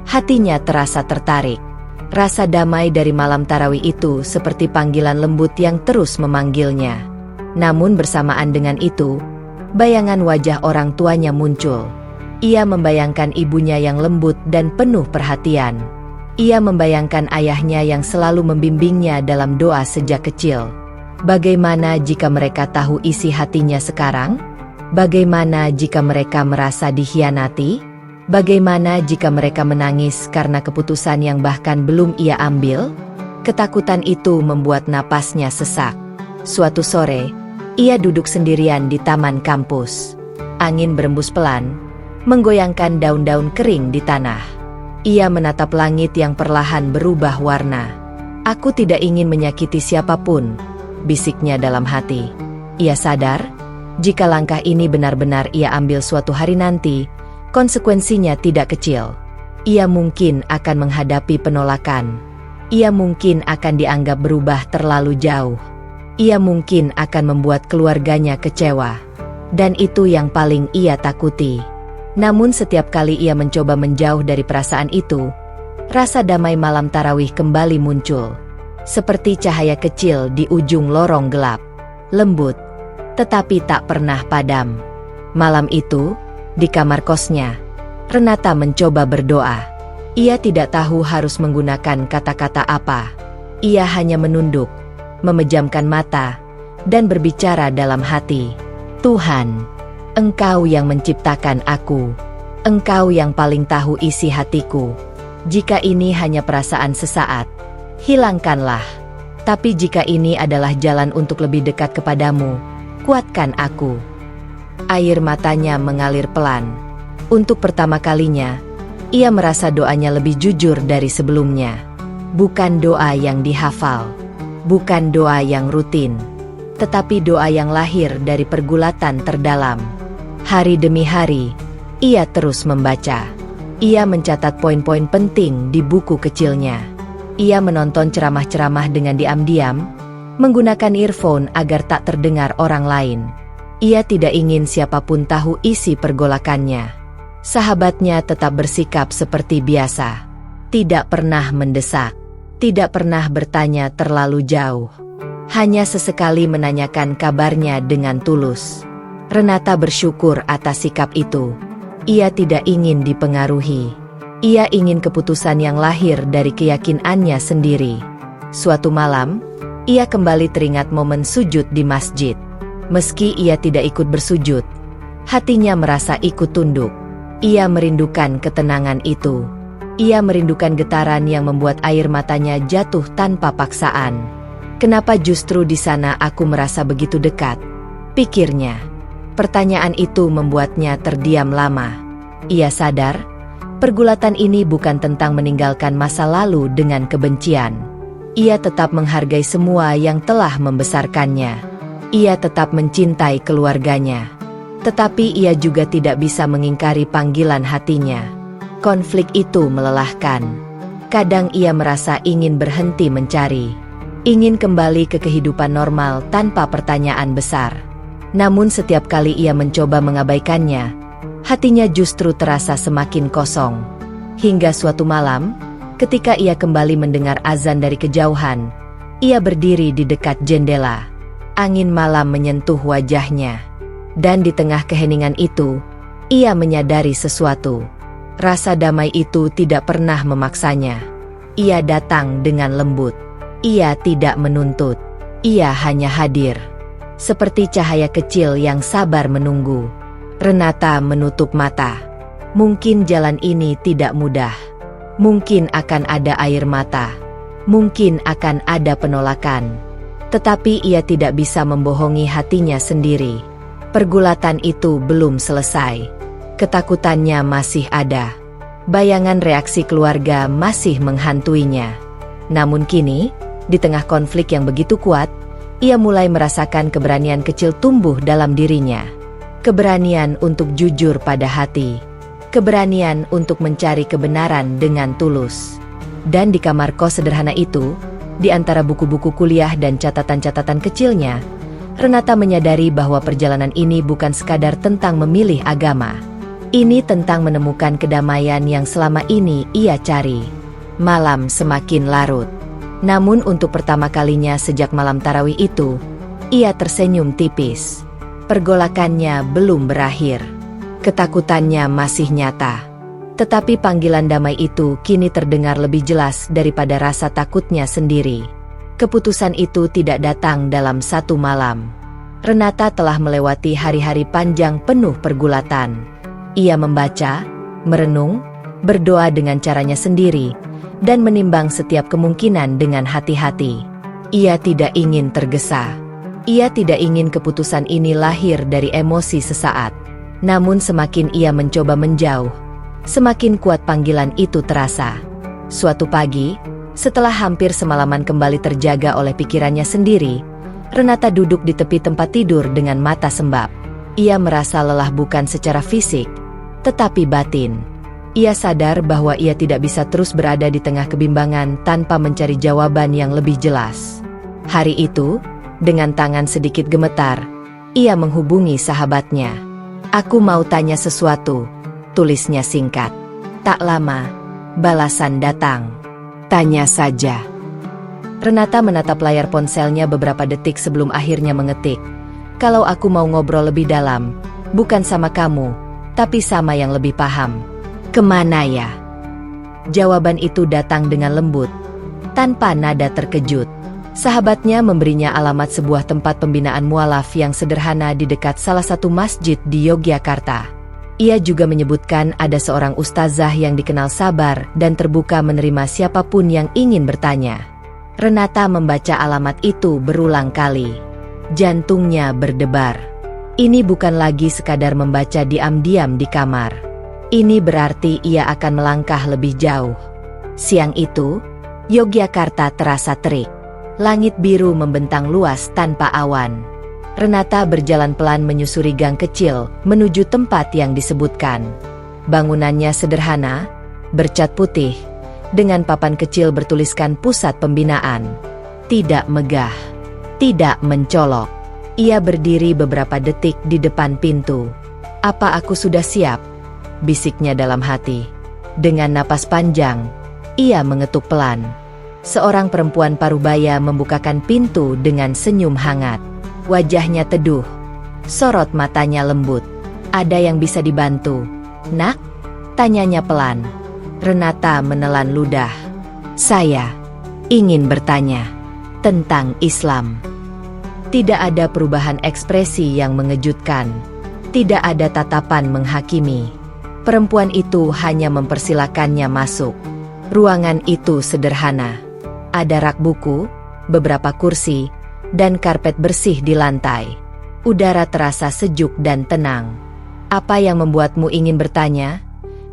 hatinya terasa tertarik. Rasa damai dari malam tarawih itu seperti panggilan lembut yang terus memanggilnya. Namun bersamaan dengan itu, bayangan wajah orang tuanya muncul. Ia membayangkan ibunya yang lembut dan penuh perhatian. Ia membayangkan ayahnya yang selalu membimbingnya dalam doa sejak kecil. Bagaimana jika mereka tahu isi hatinya sekarang? Bagaimana jika mereka merasa dikhianati? Bagaimana jika mereka menangis karena keputusan yang bahkan belum ia ambil? Ketakutan itu membuat napasnya sesak. Suatu sore, ia duduk sendirian di taman kampus. Angin berembus pelan, menggoyangkan daun-daun kering di tanah. Ia menatap langit yang perlahan berubah warna. Aku tidak ingin menyakiti siapapun, bisiknya dalam hati. Ia sadar, jika langkah ini benar-benar ia ambil suatu hari nanti, konsekuensinya tidak kecil. Ia mungkin akan menghadapi penolakan. Ia mungkin akan dianggap berubah terlalu jauh. Ia mungkin akan membuat keluarganya kecewa. Dan itu yang paling ia takuti. Namun setiap kali ia mencoba menjauh dari perasaan itu, rasa damai malam tarawih kembali muncul. Seperti cahaya kecil di ujung lorong gelap. Lembut, tetapi tak pernah padam. Malam itu, di kamar kosnya, Renata mencoba berdoa. Ia tidak tahu harus menggunakan kata-kata apa. Ia hanya menunduk, memejamkan mata, dan berbicara dalam hati. Tuhan, Engkau yang menciptakan aku. Engkau yang paling tahu isi hatiku. Jika ini hanya perasaan sesaat, hilangkanlah. Tapi jika ini adalah jalan untuk lebih dekat kepadamu, kuatkan aku. Air matanya mengalir pelan. Untuk pertama kalinya, ia merasa doanya lebih jujur dari sebelumnya. Bukan doa yang dihafal, bukan doa yang rutin, tetapi doa yang lahir dari pergulatan terdalam. Hari demi hari, ia terus membaca. Ia mencatat poin-poin penting di buku kecilnya. Ia menonton ceramah-ceramah dengan diam-diam, menggunakan earphone agar tak terdengar orang lain. Ia tidak ingin siapapun tahu isi pergolakannya. Sahabatnya tetap bersikap seperti biasa. Tidak pernah mendesak, tidak pernah bertanya terlalu jauh. Hanya sesekali menanyakan kabarnya dengan tulus. Renata bersyukur atas sikap itu. Ia tidak ingin dipengaruhi. Ia ingin keputusan yang lahir dari keyakinannya sendiri. Suatu malam, ia kembali teringat momen sujud di masjid. Meski ia tidak ikut bersujud, hatinya merasa ikut tunduk. Ia merindukan ketenangan itu. Ia merindukan getaran yang membuat air matanya jatuh tanpa paksaan. Kenapa justru di sana aku merasa begitu dekat? Pikirnya. Pertanyaan itu membuatnya terdiam lama. Ia sadar, pergulatan ini bukan tentang meninggalkan masa lalu dengan kebencian. Ia tetap menghargai semua yang telah membesarkannya. Ia tetap mencintai keluarganya. Tetapi ia juga tidak bisa mengingkari panggilan hatinya. Konflik itu melelahkan. Kadang ia merasa ingin berhenti mencari. Ingin kembali ke kehidupan normal tanpa pertanyaan besar. Namun setiap kali ia mencoba mengabaikannya, hatinya justru terasa semakin kosong. Hingga suatu malam, ketika ia kembali mendengar azan dari kejauhan, ia berdiri di dekat jendela. Angin malam menyentuh wajahnya. Dan di tengah keheningan itu, ia menyadari sesuatu. Rasa damai itu tidak pernah memaksanya. Ia datang dengan lembut. Ia tidak menuntut. Ia hanya hadir. Seperti cahaya kecil yang sabar menunggu. Renata menutup mata. Mungkin jalan ini tidak mudah. Mungkin akan ada air mata. Mungkin akan ada penolakan. Tetapi ia tidak bisa membohongi hatinya sendiri. Pergulatan itu belum selesai. Ketakutannya masih ada. Bayangan reaksi keluarga masih menghantuinya. Namun kini, di tengah konflik yang begitu kuat, ia mulai merasakan keberanian kecil tumbuh dalam dirinya. Keberanian untuk jujur pada hati. Keberanian untuk mencari kebenaran dengan tulus. Dan di kamar kos sederhana itu, di antara buku-buku kuliah dan catatan-catatan kecilnya, Renata menyadari bahwa perjalanan ini bukan sekadar tentang memilih agama. Ini tentang menemukan kedamaian yang selama ini ia cari. Malam semakin larut. Namun untuk pertama kalinya sejak malam tarawih itu, ia tersenyum tipis. Pergolakannya belum berakhir. Ketakutannya masih nyata. Tetapi panggilan damai itu kini terdengar lebih jelas daripada rasa takutnya sendiri. Keputusan itu tidak datang dalam satu malam. Renata telah melewati hari-hari panjang penuh pergulatan. Ia membaca, merenung, berdoa dengan caranya sendiri, dan menimbang setiap kemungkinan dengan hati-hati. Ia tidak ingin tergesa. Ia tidak ingin keputusan ini lahir dari emosi sesaat. Namun semakin ia mencoba menjauh, semakin kuat panggilan itu terasa. Suatu pagi, setelah hampir semalaman kembali terjaga oleh pikirannya sendiri, Renata duduk di tepi tempat tidur dengan mata sembab. Ia merasa lelah bukan secara fisik, tetapi batin. Ia sadar bahwa ia tidak bisa terus berada di tengah kebimbangan tanpa mencari jawaban yang lebih jelas. Hari itu, dengan tangan sedikit gemetar, ia menghubungi sahabatnya. "Aku mau tanya sesuatu," tulisnya singkat. Tak lama, balasan datang. "Tanya saja." Renata menatap layar ponselnya beberapa detik sebelum akhirnya mengetik. "Kalau aku mau ngobrol lebih dalam, bukan sama kamu, tapi sama yang lebih paham. Kemana ya?" Jawaban itu datang dengan lembut, tanpa nada terkejut. Sahabatnya memberinya alamat sebuah tempat pembinaan mualaf yang sederhana di dekat salah satu masjid di Yogyakarta. Ia juga menyebutkan ada seorang ustazah yang dikenal sabar dan terbuka menerima siapapun yang ingin bertanya. Renata membaca alamat itu berulang kali. Jantungnya berdebar. Ini bukan lagi sekadar membaca diam-diam di kamar. Ini berarti ia akan melangkah lebih jauh. Siang itu, Yogyakarta terasa terik. Langit biru membentang luas tanpa awan. Renata berjalan pelan menyusuri gang kecil menuju tempat yang disebutkan. Bangunannya sederhana, bercat putih, dengan papan kecil bertuliskan pusat pembinaan. Tidak megah, tidak mencolok. Ia berdiri beberapa detik di depan pintu. "Apa aku sudah siap?" bisiknya dalam hati. Dengan napas panjang, ia mengetuk pelan. Seorang perempuan parubaya membukakan pintu dengan senyum hangat. Wajahnya teduh, sorot matanya lembut. "Ada yang bisa dibantu, Nak?" tanyanya pelan. Renata menelan ludah. Saya ingin bertanya tentang Islam. Tidak ada perubahan ekspresi yang mengejutkan. Tidak ada tatapan menghakimi. Perempuan itu hanya mempersilakannya masuk. Ruangan itu sederhana. Ada rak buku, beberapa kursi, dan karpet bersih di lantai. Udara terasa sejuk dan tenang. Apa yang membuatmu ingin bertanya?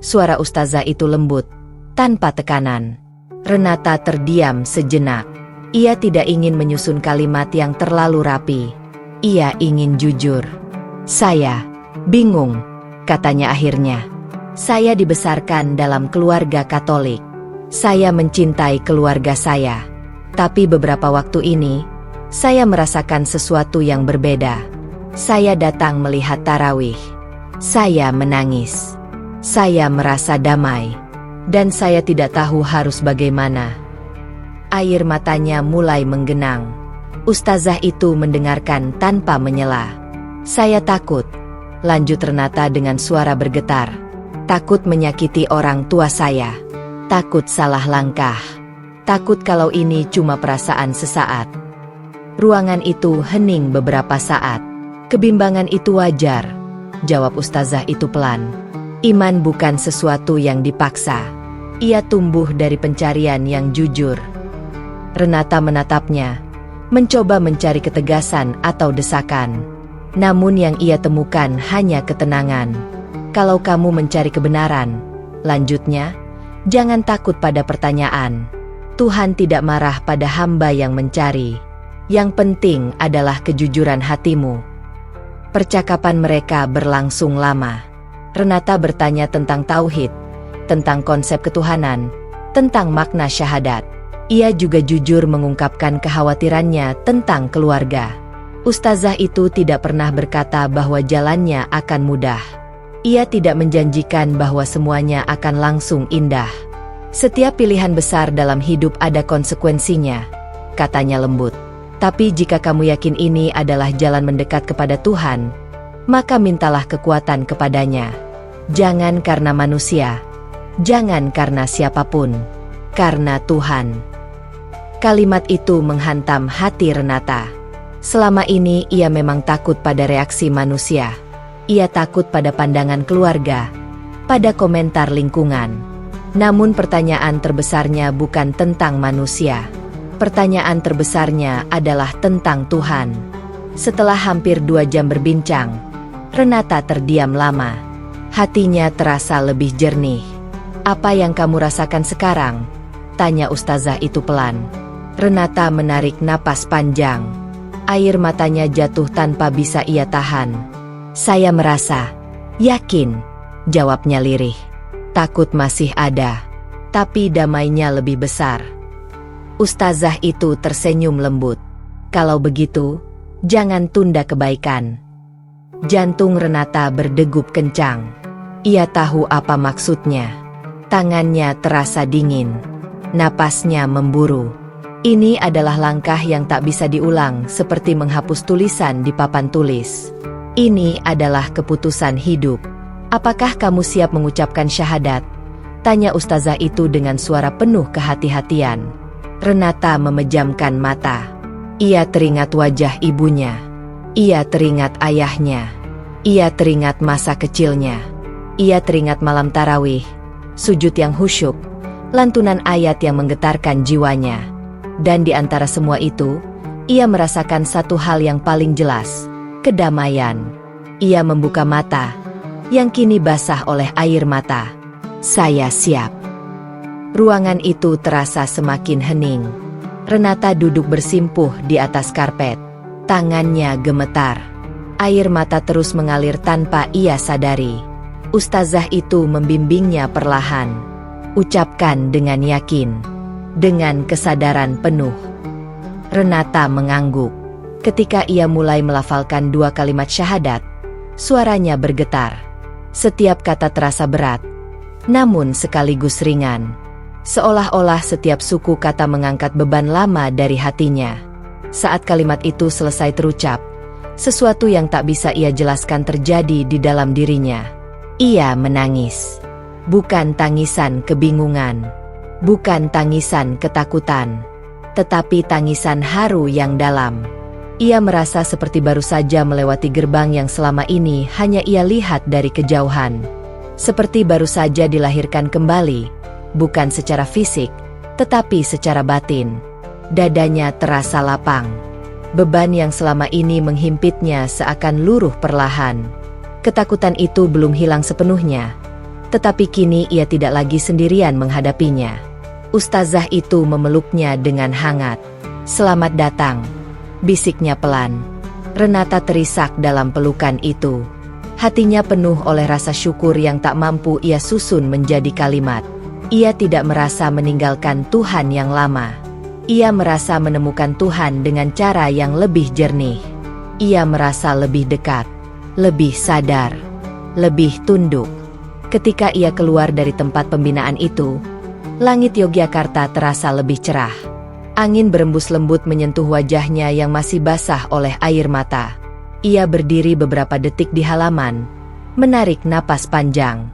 Suara ustazah itu lembut, tanpa tekanan. Renata terdiam sejenak. Ia tidak ingin menyusun kalimat yang terlalu rapi. Ia ingin jujur. Saya bingung, katanya akhirnya. Saya dibesarkan dalam keluarga Katolik. Saya mencintai keluarga saya. Tapi beberapa waktu ini, saya merasakan sesuatu yang berbeda. Saya datang melihat tarawih. Saya menangis. Saya merasa damai. Dan saya tidak tahu harus bagaimana. Air matanya mulai menggenang. Ustazah itu mendengarkan tanpa menyela. Saya takut, lanjut Renata dengan suara bergetar. Takut menyakiti orang tua saya. Takut salah langkah. Takut kalau ini cuma perasaan sesaat. Ruangan itu hening beberapa saat. Kebimbangan itu wajar, jawab ustazah itu pelan. Iman bukan sesuatu yang dipaksa. Ia tumbuh dari pencarian yang jujur. Renata menatapnya, mencoba mencari ketegasan atau desakan. Namun yang ia temukan hanya ketenangan. Kalau kamu mencari kebenaran, lanjutnya, jangan takut pada pertanyaan. Tuhan tidak marah pada hamba yang mencari. Yang penting adalah kejujuran hatimu. Percakapan mereka berlangsung lama. Renata bertanya tentang tauhid, tentang konsep ketuhanan, tentang makna syahadat. Ia juga jujur mengungkapkan kekhawatirannya tentang keluarga. Ustazah itu tidak pernah berkata bahwa jalannya akan mudah. Ia tidak menjanjikan bahwa semuanya akan langsung indah. Setiap pilihan besar dalam hidup ada konsekuensinya, katanya lembut. Tapi jika kamu yakin ini adalah jalan mendekat kepada Tuhan, maka mintalah kekuatan kepadanya. Jangan karena manusia, jangan karena siapapun, karena Tuhan. Kalimat itu menghantam hati Renata. Selama ini ia memang takut pada reaksi manusia. Ia takut pada pandangan keluarga, pada komentar lingkungan. Namun pertanyaan terbesarnya bukan tentang manusia. Pertanyaan terbesarnya adalah tentang Tuhan. Setelah hampir 2 jam berbincang, Renata terdiam lama. Hatinya terasa lebih jernih. Apa yang kamu rasakan sekarang? Tanya ustazah itu pelan. Renata menarik napas panjang. Air matanya jatuh tanpa bisa ia tahan. Saya merasa yakin, jawabnya lirih. Takut masih ada, tapi damainya lebih besar. Ustazah itu tersenyum lembut. Kalau begitu, jangan tunda kebaikan. Jantung Renata berdegup kencang. Ia tahu apa maksudnya. Tangannya terasa dingin. Napasnya memburu. Ini adalah langkah yang tak bisa diulang, seperti menghapus tulisan di papan tulis. Ini adalah keputusan hidup. Apakah kamu siap mengucapkan syahadat? Tanya ustazah itu dengan suara penuh kehati-hatian. Renata memejamkan mata. Ia teringat wajah ibunya. Ia teringat ayahnya. Ia teringat masa kecilnya. Ia teringat malam tarawih, sujud yang khusyuk, lantunan ayat yang menggetarkan jiwanya. Dan di antara semua itu, ia merasakan satu hal yang paling jelas, kedamaian. Ia membuka mata, yang kini basah oleh air mata. Saya siap. Ruangan itu terasa semakin hening. Renata duduk bersimpuh di atas karpet. Tangannya gemetar. Air mata terus mengalir tanpa ia sadari. Ustazah itu membimbingnya perlahan. Ucapkan dengan yakin, dengan kesadaran penuh. Renata mengangguk. Ketika ia mulai melafalkan 2 kalimat syahadat, suaranya bergetar. Setiap kata terasa berat, namun sekaligus ringan. Seolah-olah setiap suku kata mengangkat beban lama dari hatinya. Saat kalimat itu selesai terucap, sesuatu yang tak bisa ia jelaskan terjadi di dalam dirinya. Ia menangis. Bukan tangisan kebingungan. Bukan tangisan ketakutan. Tetapi tangisan haru yang dalam. Ia merasa seperti baru saja melewati gerbang yang selama ini hanya ia lihat dari kejauhan. Seperti baru saja dilahirkan kembali, bukan secara fisik, tetapi secara batin. Dadanya terasa lapang. Beban yang selama ini menghimpitnya seakan luruh perlahan. Ketakutan itu belum hilang sepenuhnya, tetapi kini ia tidak lagi sendirian menghadapinya. Ustazah itu memeluknya dengan hangat. "Selamat datang," bisiknya pelan. Renata terisak dalam pelukan itu. Hatinya penuh oleh rasa syukur yang tak mampu ia susun menjadi kalimat. Ia tidak merasa meninggalkan Tuhan yang lama. Ia merasa menemukan Tuhan dengan cara yang lebih jernih. Ia merasa lebih dekat, lebih sadar, lebih tunduk. Ketika ia keluar dari tempat pembinaan itu, langit Yogyakarta terasa lebih cerah. Angin berembus lembut menyentuh wajahnya yang masih basah oleh air mata. Ia berdiri beberapa detik di halaman, menarik napas panjang.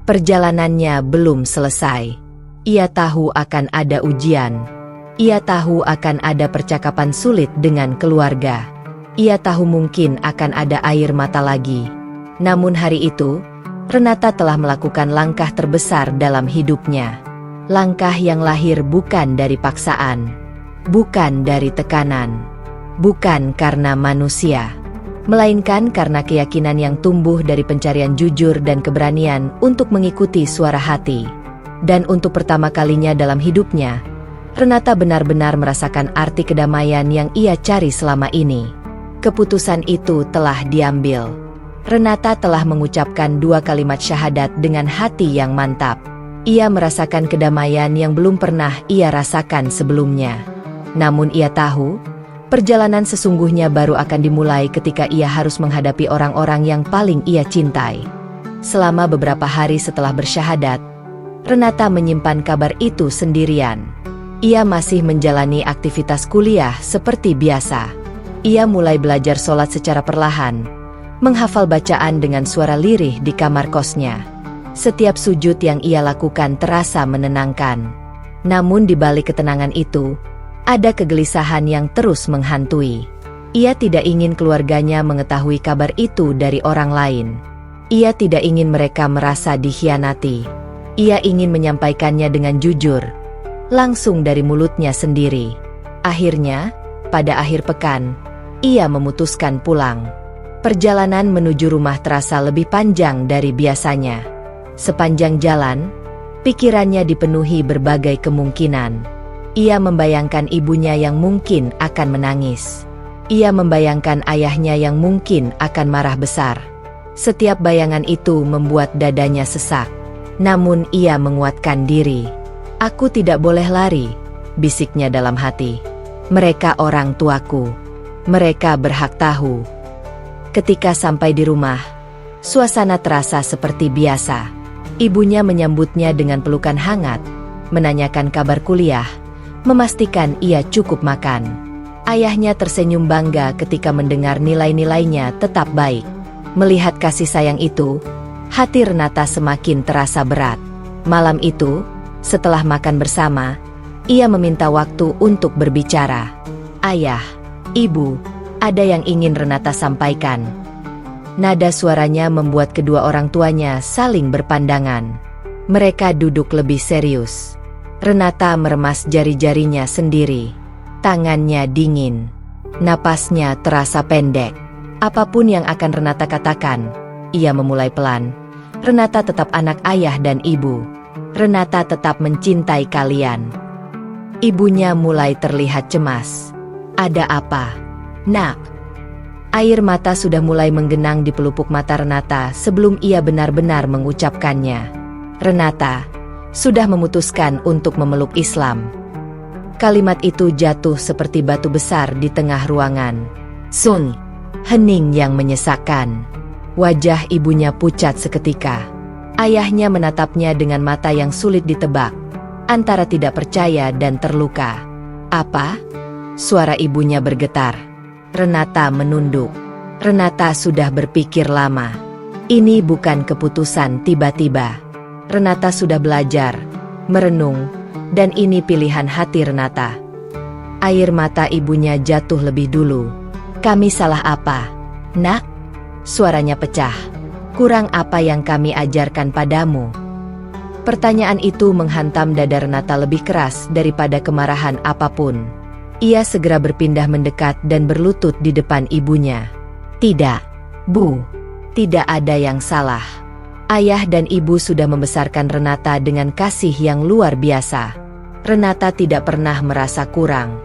Perjalanannya belum selesai. Ia tahu akan ada ujian. Ia tahu akan ada percakapan sulit dengan keluarga. Ia tahu mungkin akan ada air mata lagi. Namun hari itu, Renata telah melakukan langkah terbesar dalam hidupnya. Langkah yang lahir bukan dari paksaan, bukan dari tekanan, bukan karena manusia, melainkan karena keyakinan yang tumbuh dari pencarian jujur dan keberanian untuk mengikuti suara hati. Dan untuk pertama kalinya dalam hidupnya, Renata benar-benar merasakan arti kedamaian yang ia cari selama ini. Keputusan itu telah diambil. Renata telah mengucapkan 2 kalimat syahadat dengan hati yang mantap. Ia merasakan kedamaian yang belum pernah ia rasakan sebelumnya. Namun ia tahu, perjalanan sesungguhnya baru akan dimulai ketika ia harus menghadapi orang-orang yang paling ia cintai. Selama beberapa hari setelah bersyahadat, Renata menyimpan kabar itu sendirian. Ia masih menjalani aktivitas kuliah seperti biasa. Ia mulai belajar sholat secara perlahan, menghafal bacaan dengan suara lirih di kamar kosnya. Setiap sujud yang ia lakukan terasa menenangkan. Namun di balik ketenangan itu, ada kegelisahan yang terus menghantui. Ia tidak ingin keluarganya mengetahui kabar itu dari orang lain. Ia tidak ingin mereka merasa dikhianati. Ia ingin menyampaikannya dengan jujur, langsung dari mulutnya sendiri. Akhirnya, pada akhir pekan, ia memutuskan pulang. Perjalanan menuju rumah terasa lebih panjang dari biasanya. Sepanjang jalan, pikirannya dipenuhi berbagai kemungkinan. Ia membayangkan ibunya yang mungkin akan menangis. Ia membayangkan ayahnya yang mungkin akan marah besar. Setiap bayangan itu membuat dadanya sesak. Namun ia menguatkan diri. "Aku tidak boleh lari," bisiknya dalam hati. "Mereka orang tuaku. Mereka berhak tahu." Ketika sampai di rumah, suasana terasa seperti biasa. Ibunya menyambutnya dengan pelukan hangat, menanyakan kabar kuliah, memastikan ia cukup makan. Ayahnya tersenyum bangga ketika mendengar nilai-nilainya tetap baik. Melihat kasih sayang itu, hati Renata semakin terasa berat. Malam itu, setelah makan bersama, ia meminta waktu untuk berbicara. "Ayah, Ibu, ada yang ingin Renata sampaikan." Nada suaranya membuat kedua orang tuanya saling berpandangan. Mereka duduk lebih serius. Renata meremas jari-jarinya sendiri. Tangannya dingin. Napasnya terasa pendek. Apapun yang akan Renata katakan, ia memulai pelan. "Renata tetap anak ayah dan ibu. Renata tetap mencintai kalian." Ibunya mulai terlihat cemas. "Ada apa, Nak?" Air mata sudah mulai menggenang di pelupuk mata Renata sebelum ia benar-benar mengucapkannya. Renata sudah memutuskan untuk memeluk Islam. Kalimat itu jatuh seperti batu besar di tengah ruangan. Sun, hening yang menyesakkan. Wajah ibunya pucat seketika. Ayahnya menatapnya dengan mata yang sulit ditebak, antara tidak percaya dan terluka. "Apa?" Suara ibunya bergetar. Renata menunduk. Renata sudah berpikir lama. Ini bukan keputusan tiba-tiba. Renata sudah belajar, merenung, dan ini pilihan hati Renata. Air mata ibunya jatuh lebih dulu. Kami salah apa, Nak? Suaranya pecah. Kurang apa yang kami ajarkan padamu? Pertanyaan itu menghantam dada Renata lebih keras daripada kemarahan apapun. Ia segera berpindah mendekat dan berlutut di depan ibunya. Tidak, Bu. Tidak ada yang salah. Ayah dan ibu sudah membesarkan Renata dengan kasih yang luar biasa. Renata tidak pernah merasa kurang.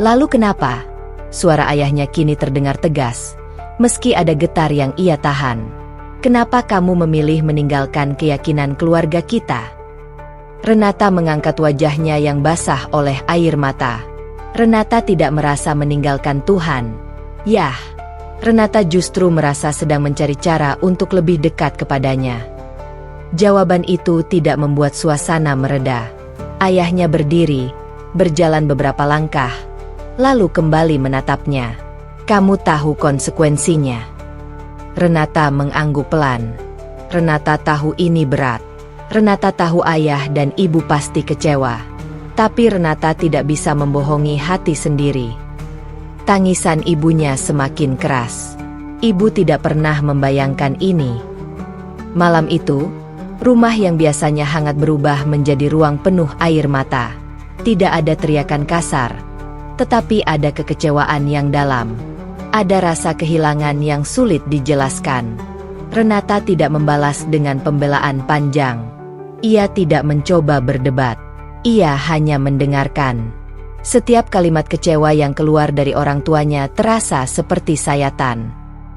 Lalu kenapa? Suara ayahnya kini terdengar tegas, meski ada getar yang ia tahan. Kenapa kamu memilih meninggalkan keyakinan keluarga kita? Renata mengangkat wajahnya yang basah oleh air mata. Renata tidak merasa meninggalkan Tuhan. Yah, Renata justru merasa sedang mencari cara untuk lebih dekat kepadanya. Jawaban itu tidak membuat suasana mereda. Ayahnya berdiri, berjalan beberapa langkah, lalu kembali menatapnya. Kamu tahu konsekuensinya. Renata mengangguk pelan. Renata tahu ini berat. Renata tahu ayah dan ibu pasti kecewa. Tapi Renata tidak bisa membohongi hati sendiri. Tangisan ibunya semakin keras. Ibu tidak pernah membayangkan ini. Malam itu, rumah yang biasanya hangat berubah menjadi ruang penuh air mata. Tidak ada teriakan kasar, tetapi ada kekecewaan yang dalam. Ada rasa kehilangan yang sulit dijelaskan. Renata tidak membalas dengan pembelaan panjang. Ia tidak mencoba berdebat. Ia hanya mendengarkan. Setiap kalimat kecewa yang keluar dari orang tuanya terasa seperti sayatan.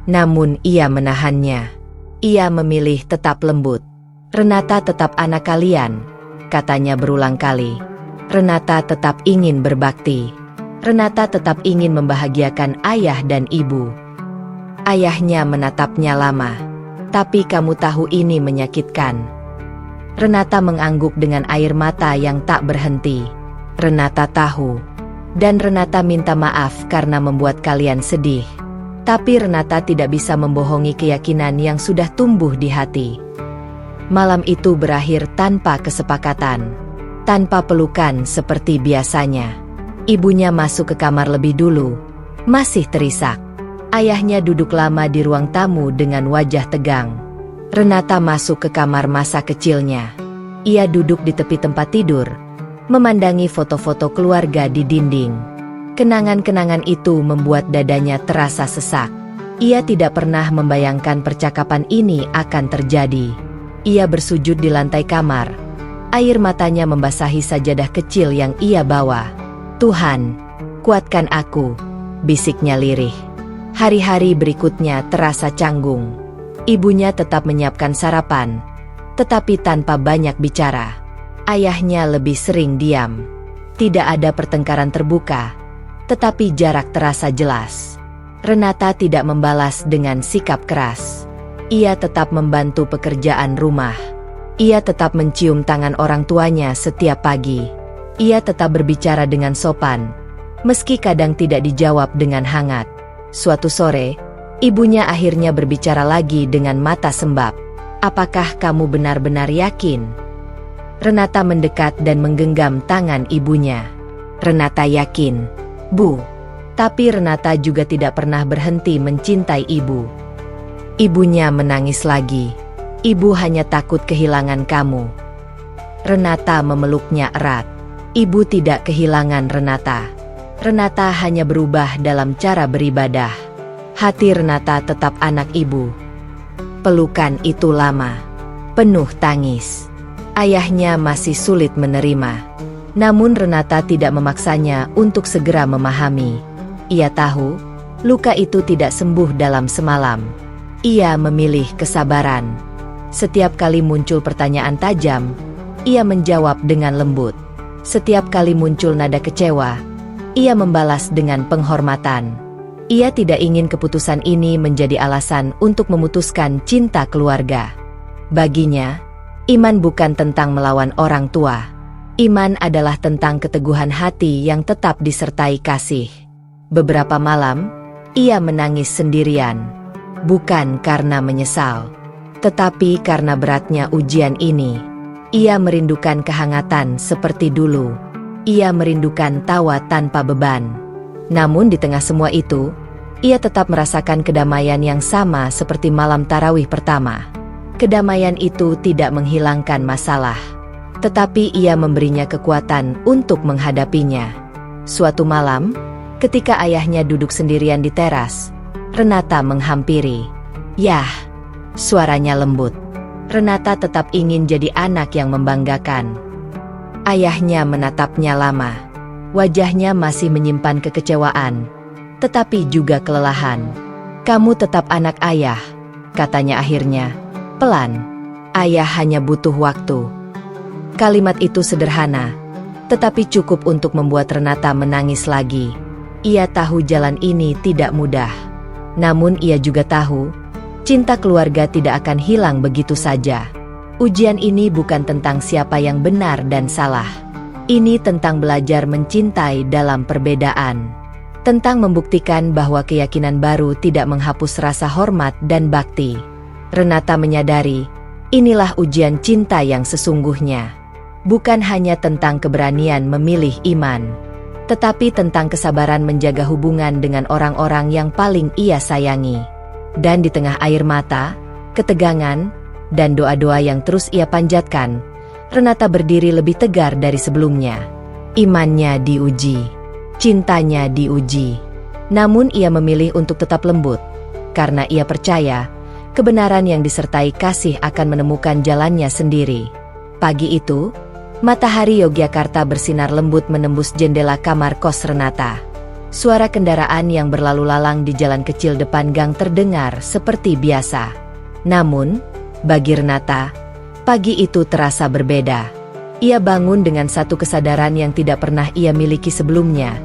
Namun ia menahannya. Ia memilih tetap lembut. Renata tetap anak kalian, katanya berulang kali. Renata tetap ingin berbakti. Renata tetap ingin membahagiakan ayah dan ibu. Ayahnya menatapnya lama. Tapi kamu tahu ini menyakitkan. Renata mengangguk dengan air mata yang tak berhenti. Renata tahu. Dan Renata minta maaf karena membuat kalian sedih. Tapi Renata tidak bisa membohongi keyakinan yang sudah tumbuh di hati. Malam itu berakhir tanpa kesepakatan. Tanpa pelukan seperti biasanya. Ibunya masuk ke kamar lebih dulu. Masih terisak. Ayahnya duduk lama di ruang tamu dengan wajah tegang. Renata masuk ke kamar masa kecilnya. Ia duduk di tepi tempat tidur, memandangi foto-foto keluarga di dinding. Kenangan-kenangan itu membuat dadanya terasa sesak. Ia tidak pernah membayangkan percakapan ini akan terjadi. Ia bersujud di lantai kamar. Air matanya membasahi sajadah kecil yang ia bawa. Tuhan, kuatkan aku, bisiknya lirih. Hari-hari berikutnya terasa canggung. Ibunya tetap menyiapkan sarapan, tetapi tanpa banyak bicara. Ayahnya lebih sering diam. Tidak ada pertengkaran terbuka, tetapi jarak terasa jelas. Renata tidak membalas dengan sikap keras. Ia tetap membantu pekerjaan rumah. Ia tetap mencium tangan orang tuanya setiap pagi. Ia tetap berbicara dengan sopan, meski kadang tidak dijawab dengan hangat. Suatu sore, ibunya akhirnya berbicara lagi dengan mata sembab. Apakah kamu benar-benar yakin? Renata mendekat dan menggenggam tangan ibunya. Renata yakin, Bu. Tapi Renata juga tidak pernah berhenti mencintai ibu. Ibunya menangis lagi. Ibu hanya takut kehilangan kamu. Renata memeluknya erat. Ibu tidak kehilangan Renata. Renata hanya berubah dalam cara beribadah. Hati Renata tetap anak ibu. Pelukan itu lama, penuh tangis. Ayahnya masih sulit menerima. Namun Renata tidak memaksanya untuk segera memahami. Ia tahu, luka itu tidak sembuh dalam semalam. Ia memilih kesabaran. Setiap kali muncul pertanyaan tajam, ia menjawab dengan lembut. Setiap kali muncul nada kecewa, ia membalas dengan penghormatan. Ia tidak ingin keputusan ini menjadi alasan untuk memutuskan cinta keluarga. Baginya, iman bukan tentang melawan orang tua. Iman adalah tentang keteguhan hati yang tetap disertai kasih. Beberapa malam, ia menangis sendirian. Bukan karena menyesal, Tetapi karena beratnya ujian ini, ia merindukan kehangatan seperti dulu. Ia merindukan tawa tanpa beban. Namun di tengah semua itu, ia tetap merasakan kedamaian yang sama seperti malam tarawih pertama. Kedamaian itu tidak menghilangkan masalah, tetapi ia memberinya kekuatan untuk menghadapinya. Suatu malam, ketika ayahnya duduk sendirian di teras, Renata menghampiri. Yah, suaranya lembut. Renata tetap ingin jadi anak yang membanggakan. Ayahnya menatapnya lama. Wajahnya masih menyimpan kekecewaan, tetapi juga kelelahan. "Kamu tetap anak ayah," katanya akhirnya, pelan. "Ayah hanya butuh waktu." Kalimat itu sederhana, tetapi cukup untuk membuat Renata menangis lagi. Ia tahu jalan ini tidak mudah. Namun ia juga tahu, cinta keluarga tidak akan hilang begitu saja. Ujian ini bukan tentang siapa yang benar dan salah. Ini tentang belajar mencintai dalam perbedaan. Tentang membuktikan bahwa keyakinan baru tidak menghapus rasa hormat dan bakti. Renata menyadari, inilah ujian cinta yang sesungguhnya. Bukan hanya tentang keberanian memilih iman, tetapi tentang kesabaran menjaga hubungan dengan orang-orang yang paling ia sayangi. Dan di tengah air mata, ketegangan, dan doa-doa yang terus ia panjatkan, Renata berdiri lebih tegar dari sebelumnya. Imannya diuji, cintanya diuji. Namun ia memilih untuk tetap lembut, karena ia percaya, kebenaran yang disertai kasih akan menemukan jalannya sendiri. Pagi itu, matahari Yogyakarta bersinar lembut menembus jendela kamar kos Renata. Suara kendaraan yang berlalu lalang di jalan kecil depan gang terdengar seperti biasa. Namun, bagi Renata, pagi itu terasa berbeda. Ia bangun dengan satu kesadaran yang tidak pernah ia miliki sebelumnya.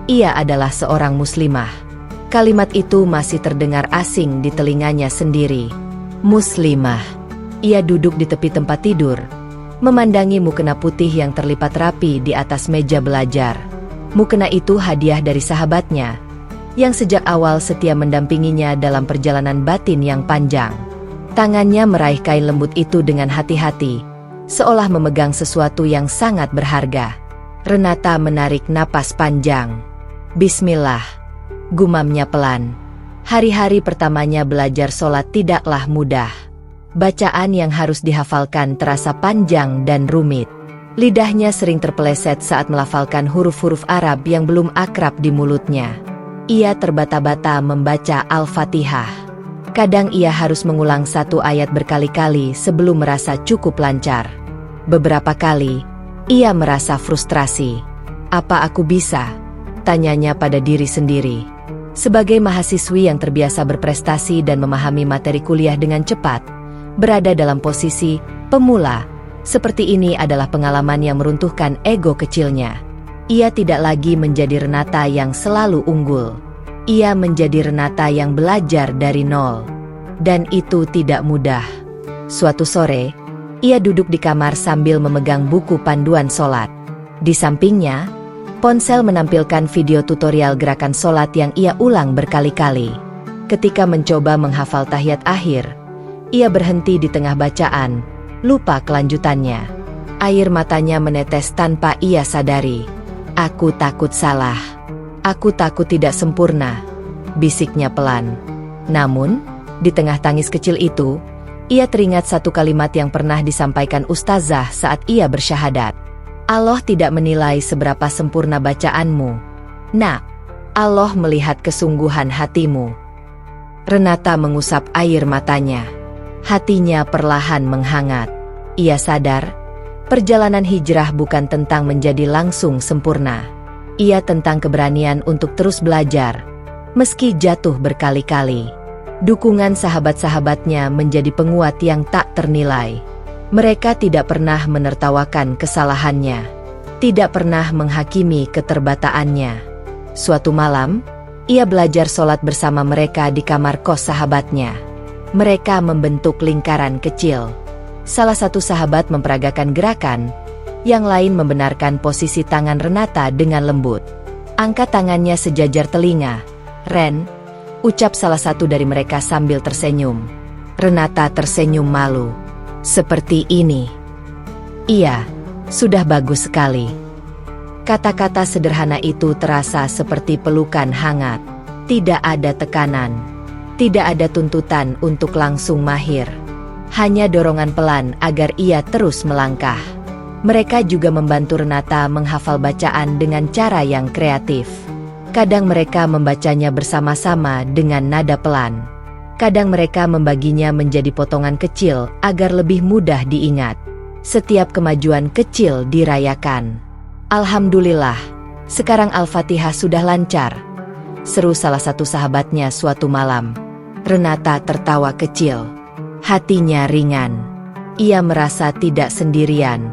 Ia adalah seorang muslimah. Kalimat itu masih terdengar asing di telinganya sendiri. Muslimah. Ia duduk di tepi tempat tidur, memandangi mukena putih yang terlipat rapi di atas meja belajar. Mukena itu hadiah dari sahabatnya, yang sejak awal setia mendampinginya dalam perjalanan batin yang panjang. Tangannya meraih kain lembut itu dengan hati-hati, seolah memegang sesuatu yang sangat berharga. Renata menarik napas panjang. Bismillah, gumamnya pelan. Hari-hari pertamanya belajar sholat tidaklah mudah. Bacaan yang harus dihafalkan terasa panjang dan rumit. Lidahnya sering terpeleset saat melafalkan huruf-huruf Arab yang belum akrab di mulutnya. Ia terbata-bata membaca Al-Fatihah. Kadang ia harus mengulang satu ayat berkali-kali sebelum merasa cukup lancar. Beberapa kali, ia merasa frustrasi. "Apa aku bisa?" tanyanya pada diri sendiri. Sebagai mahasiswi yang terbiasa berprestasi dan memahami materi kuliah dengan cepat, berada dalam posisi pemula, seperti ini adalah pengalaman yang meruntuhkan ego kecilnya. Ia tidak lagi menjadi Renata yang selalu unggul. Ia menjadi Renata yang belajar dari nol. Dan itu tidak mudah. Suatu sore, ia duduk di kamar sambil memegang buku panduan sholat. Di sampingnya, ponsel menampilkan video tutorial gerakan sholat yang ia ulang berkali-kali. Ketika mencoba menghafal tahiyat akhir, ia berhenti di tengah bacaan, lupa kelanjutannya. Air matanya menetes tanpa ia sadari. "Aku takut salah. Aku takut tidak sempurna," bisiknya pelan. Namun, di tengah tangis kecil itu, ia teringat satu kalimat yang pernah disampaikan ustazah saat ia bersyahadat. "Allah tidak menilai seberapa sempurna bacaanmu. Nak, Allah melihat kesungguhan hatimu." Renata mengusap air matanya. Hatinya perlahan menghangat. Ia sadar, perjalanan hijrah bukan tentang menjadi langsung sempurna. Ia tentang keberanian untuk terus belajar, meski jatuh berkali-kali. Dukungan sahabat-sahabatnya menjadi penguat yang tak ternilai. Mereka tidak pernah menertawakan kesalahannya, tidak pernah menghakimi keterbataannya. Suatu malam, ia belajar sholat bersama mereka di kamar kos sahabatnya. Mereka membentuk lingkaran kecil. Salah satu sahabat memperagakan gerakan, yang lain membenarkan posisi tangan Renata dengan lembut. "Angkat tangannya sejajar telinga, Ren," ucap salah satu dari mereka sambil tersenyum. Renata tersenyum malu. Seperti ini. Iya, sudah bagus sekali. Kata-kata sederhana itu terasa seperti pelukan hangat. Tidak ada tekanan. Tidak ada tuntutan untuk langsung mahir. Hanya dorongan pelan agar ia terus melangkah. Mereka juga membantu Renata menghafal bacaan dengan cara yang kreatif. Kadang mereka membacanya bersama-sama dengan nada pelan. Kadang mereka membaginya menjadi potongan kecil agar lebih mudah diingat. Setiap kemajuan kecil dirayakan. Alhamdulillah, sekarang Al-Fatihah sudah lancar, seru salah satu sahabatnya suatu malam. Renata tertawa kecil. Hatinya ringan. Ia merasa tidak sendirian.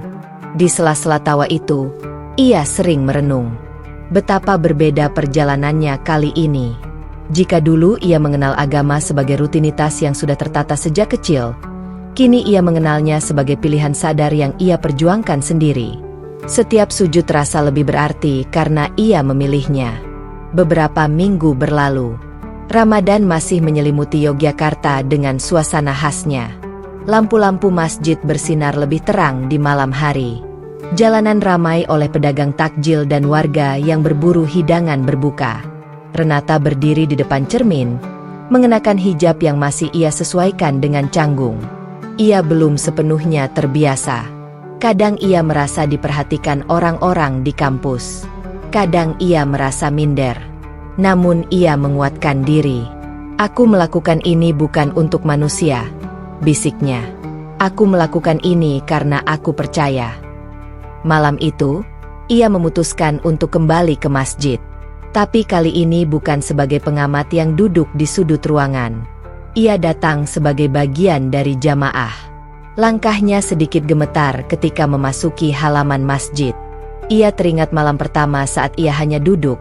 Di sela-sela tawa itu, ia sering merenung. Betapa berbeda perjalanannya kali ini. Jika dulu ia mengenal agama sebagai rutinitas yang sudah tertata sejak kecil, kini ia mengenalnya sebagai pilihan sadar yang ia perjuangkan sendiri. Setiap sujud terasa lebih berarti karena ia memilihnya. Beberapa minggu berlalu. Ramadan masih menyelimuti Yogyakarta dengan suasana khasnya. Lampu-lampu masjid bersinar lebih terang di malam hari. Jalanan ramai oleh pedagang takjil dan warga yang berburu hidangan berbuka. Renata berdiri di depan cermin, mengenakan hijab yang masih ia sesuaikan dengan canggung. Ia belum sepenuhnya terbiasa. Kadang ia merasa diperhatikan orang-orang di kampus. Kadang ia merasa minder. Namun ia menguatkan diri. Aku melakukan ini bukan untuk manusia, bisiknya. Aku melakukan ini karena aku percaya. Malam itu, ia memutuskan untuk kembali ke masjid. Tapi kali ini bukan sebagai pengamat yang duduk di sudut ruangan. Ia datang sebagai bagian dari jamaah. Langkahnya sedikit gemetar ketika memasuki halaman masjid. Ia teringat malam pertama saat ia hanya duduk,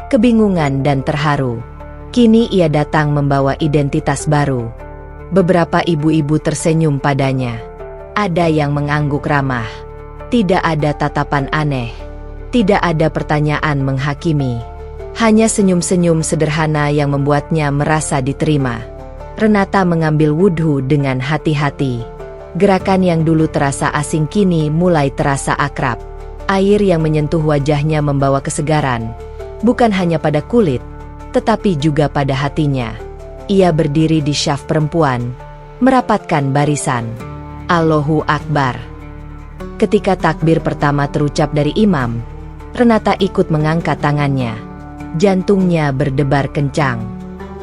kebingungan dan terharu. Kini ia datang membawa identitas baru. Beberapa ibu-ibu tersenyum padanya. Ada yang mengangguk ramah. Tidak ada tatapan aneh. Tidak ada pertanyaan menghakimi. Hanya senyum-senyum sederhana yang membuatnya merasa diterima. Renata mengambil wudhu dengan hati-hati. Gerakan yang dulu terasa asing kini mulai terasa akrab. Air yang menyentuh wajahnya membawa kesegaran. Bukan hanya pada kulit, tetapi juga pada hatinya. Ia berdiri di syaf perempuan, merapatkan barisan. Allahu Akbar. Ketika takbir pertama terucap dari imam, Renata ikut mengangkat tangannya. Jantungnya berdebar kencang.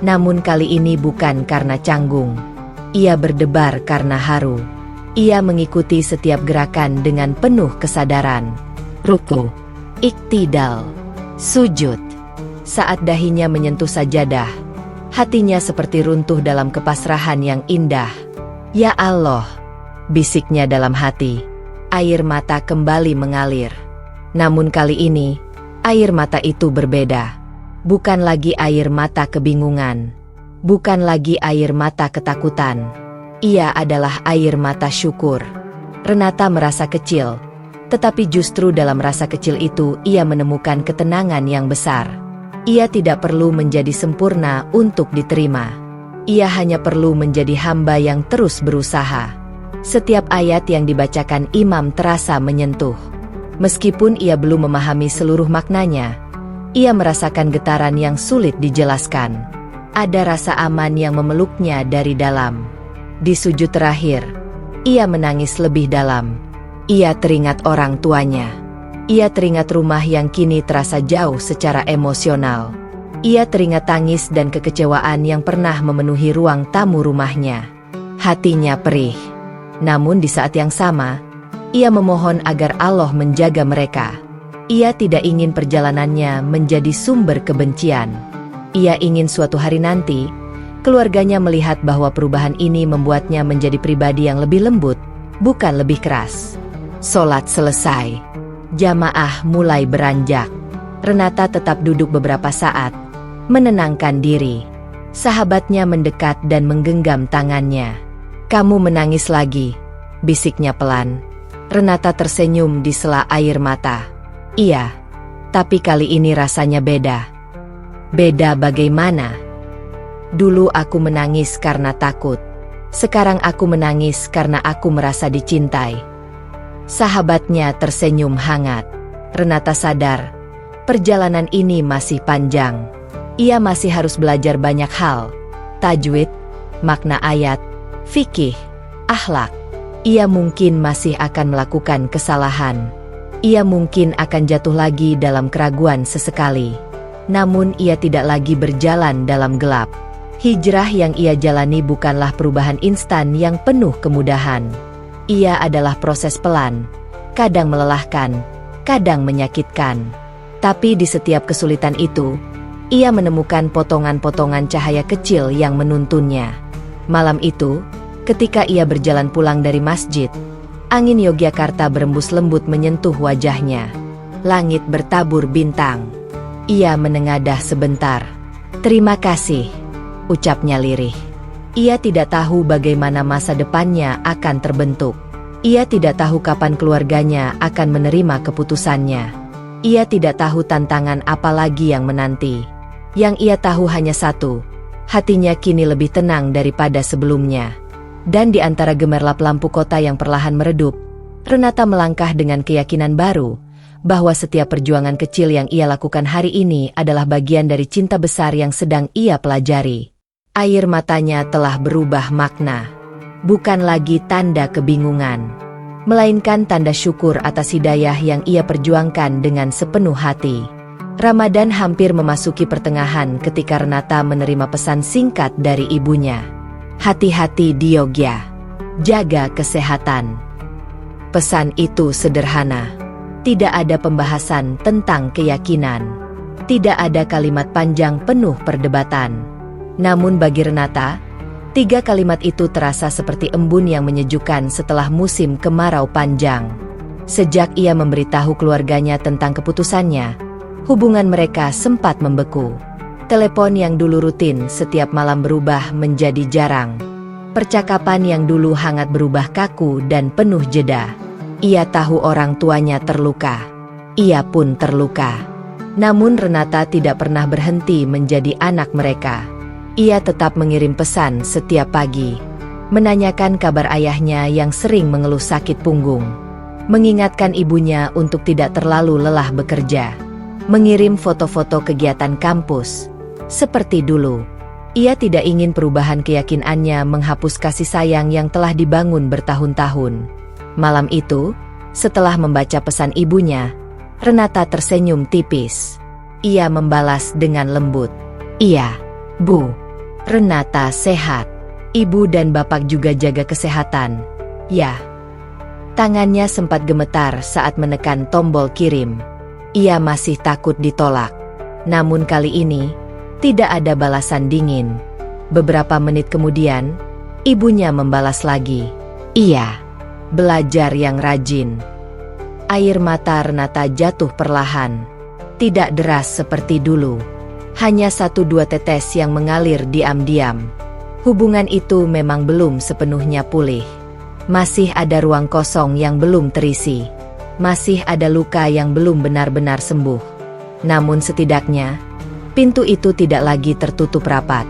Namun kali ini bukan karena canggung. Ia berdebar karena haru. Ia mengikuti setiap gerakan dengan penuh kesadaran. Ruku, iktidal, sujud. Saat dahinya menyentuh sajadah, hatinya seperti runtuh dalam kepasrahan yang indah. Ya Allah, bisiknya dalam hati. Air mata kembali mengalir. Namun kali ini, air mata itu berbeda. Bukan lagi air mata kebingungan. Bukan lagi air mata ketakutan. Ia adalah air mata syukur. Renata merasa kecil. Tetapi justru dalam rasa kecil itu ia menemukan ketenangan yang besar. Ia tidak perlu menjadi sempurna untuk diterima. Ia hanya perlu menjadi hamba yang terus berusaha. Setiap ayat yang dibacakan imam terasa menyentuh. Meskipun ia belum memahami seluruh maknanya, ia merasakan getaran yang sulit dijelaskan. Ada rasa aman yang memeluknya dari dalam. Di sujud terakhir, ia menangis lebih dalam. Ia teringat orang tuanya. Ia teringat rumah yang kini terasa jauh secara emosional. Ia teringat tangis dan kekecewaan yang pernah memenuhi ruang tamu rumahnya. Hatinya perih. Namun di saat yang sama, ia memohon agar Allah menjaga mereka. Ia tidak ingin perjalanannya menjadi sumber kebencian. Ia ingin suatu hari nanti, keluarganya melihat bahwa perubahan ini membuatnya menjadi pribadi yang lebih lembut, bukan lebih keras. Sholat selesai. Jamaah mulai beranjak. Renata tetap duduk beberapa saat, menenangkan diri. Sahabatnya mendekat dan menggenggam tangannya. "Kamu menangis lagi," bisiknya pelan. Renata tersenyum di sela air mata. "Iya, tapi kali ini rasanya beda." "Beda bagaimana?" "Dulu aku menangis karena takut. Sekarang aku menangis karena aku merasa dicintai. Sahabatnya tersenyum hangat. Renata sadar, perjalanan ini masih panjang. Ia masih harus belajar banyak hal. Tajwid, makna ayat, fikih, akhlak. Ia mungkin masih akan melakukan kesalahan. Ia mungkin akan jatuh lagi dalam keraguan sesekali. Namun ia tidak lagi berjalan dalam gelap. Hijrah yang ia jalani bukanlah perubahan instan yang penuh kemudahan. Ia adalah proses pelan, kadang melelahkan, kadang menyakitkan. Tapi di setiap kesulitan itu, ia menemukan potongan-potongan cahaya kecil yang menuntunnya. Malam itu, ketika ia berjalan pulang dari masjid, angin Yogyakarta berembus lembut menyentuh wajahnya. Langit bertabur bintang. Ia menengadah sebentar. "Terima kasih," ucapnya lirih. Ia tidak tahu bagaimana masa depannya akan terbentuk. Ia tidak tahu kapan keluarganya akan menerima keputusannya. Ia tidak tahu tantangan apa lagi yang menanti. Yang ia tahu hanya satu, hatinya kini lebih tenang daripada sebelumnya. Dan di antara gemerlap lampu kota yang perlahan meredup, Renata melangkah dengan keyakinan baru, bahwa setiap perjuangan kecil yang ia lakukan hari ini adalah bagian dari cinta besar yang sedang ia pelajari. Air matanya telah berubah makna. Bukan lagi tanda kebingungan, melainkan tanda syukur atas hidayah yang ia perjuangkan dengan sepenuh hati. Ramadan hampir memasuki pertengahan ketika Renata menerima pesan singkat dari ibunya. "Hati-hati di Yogya. Jaga kesehatan." Pesan itu sederhana. Tidak ada pembahasan tentang keyakinan. Tidak ada kalimat panjang penuh perdebatan. Namun bagi Renata, 3 kalimat itu terasa seperti embun yang menyejukkan setelah musim kemarau panjang. Sejak ia memberitahu keluarganya tentang keputusannya, hubungan mereka sempat membeku. Telepon yang dulu rutin setiap malam berubah menjadi jarang. Percakapan yang dulu hangat berubah kaku dan penuh jeda. Ia tahu orang tuanya terluka. Ia pun terluka. Namun Renata tidak pernah berhenti menjadi anak mereka. Ia tetap mengirim pesan setiap pagi, menanyakan kabar ayahnya yang sering mengeluh sakit punggung, mengingatkan ibunya untuk tidak terlalu lelah bekerja, mengirim foto-foto kegiatan kampus. Seperti dulu, ia tidak ingin perubahan keyakinannya menghapus kasih sayang yang telah dibangun bertahun-tahun. Malam itu, setelah membaca pesan ibunya, Renata tersenyum tipis. Ia membalas dengan lembut, "Iya, Bu. Renata sehat. Ibu dan bapak juga jaga kesehatan, ya." Tangannya sempat gemetar saat menekan tombol kirim. Ia masih takut ditolak. Namun kali ini, tidak ada balasan dingin. Beberapa menit kemudian, ibunya membalas lagi, "Iya. Belajar yang rajin." Air mata Renata jatuh perlahan. Tidak deras seperti dulu. Hanya 1-2 tetes yang mengalir diam-diam. Hubungan itu memang belum sepenuhnya pulih. Masih ada ruang kosong yang belum terisi. Masih ada luka yang belum benar-benar sembuh. Namun setidaknya, pintu itu tidak lagi tertutup rapat.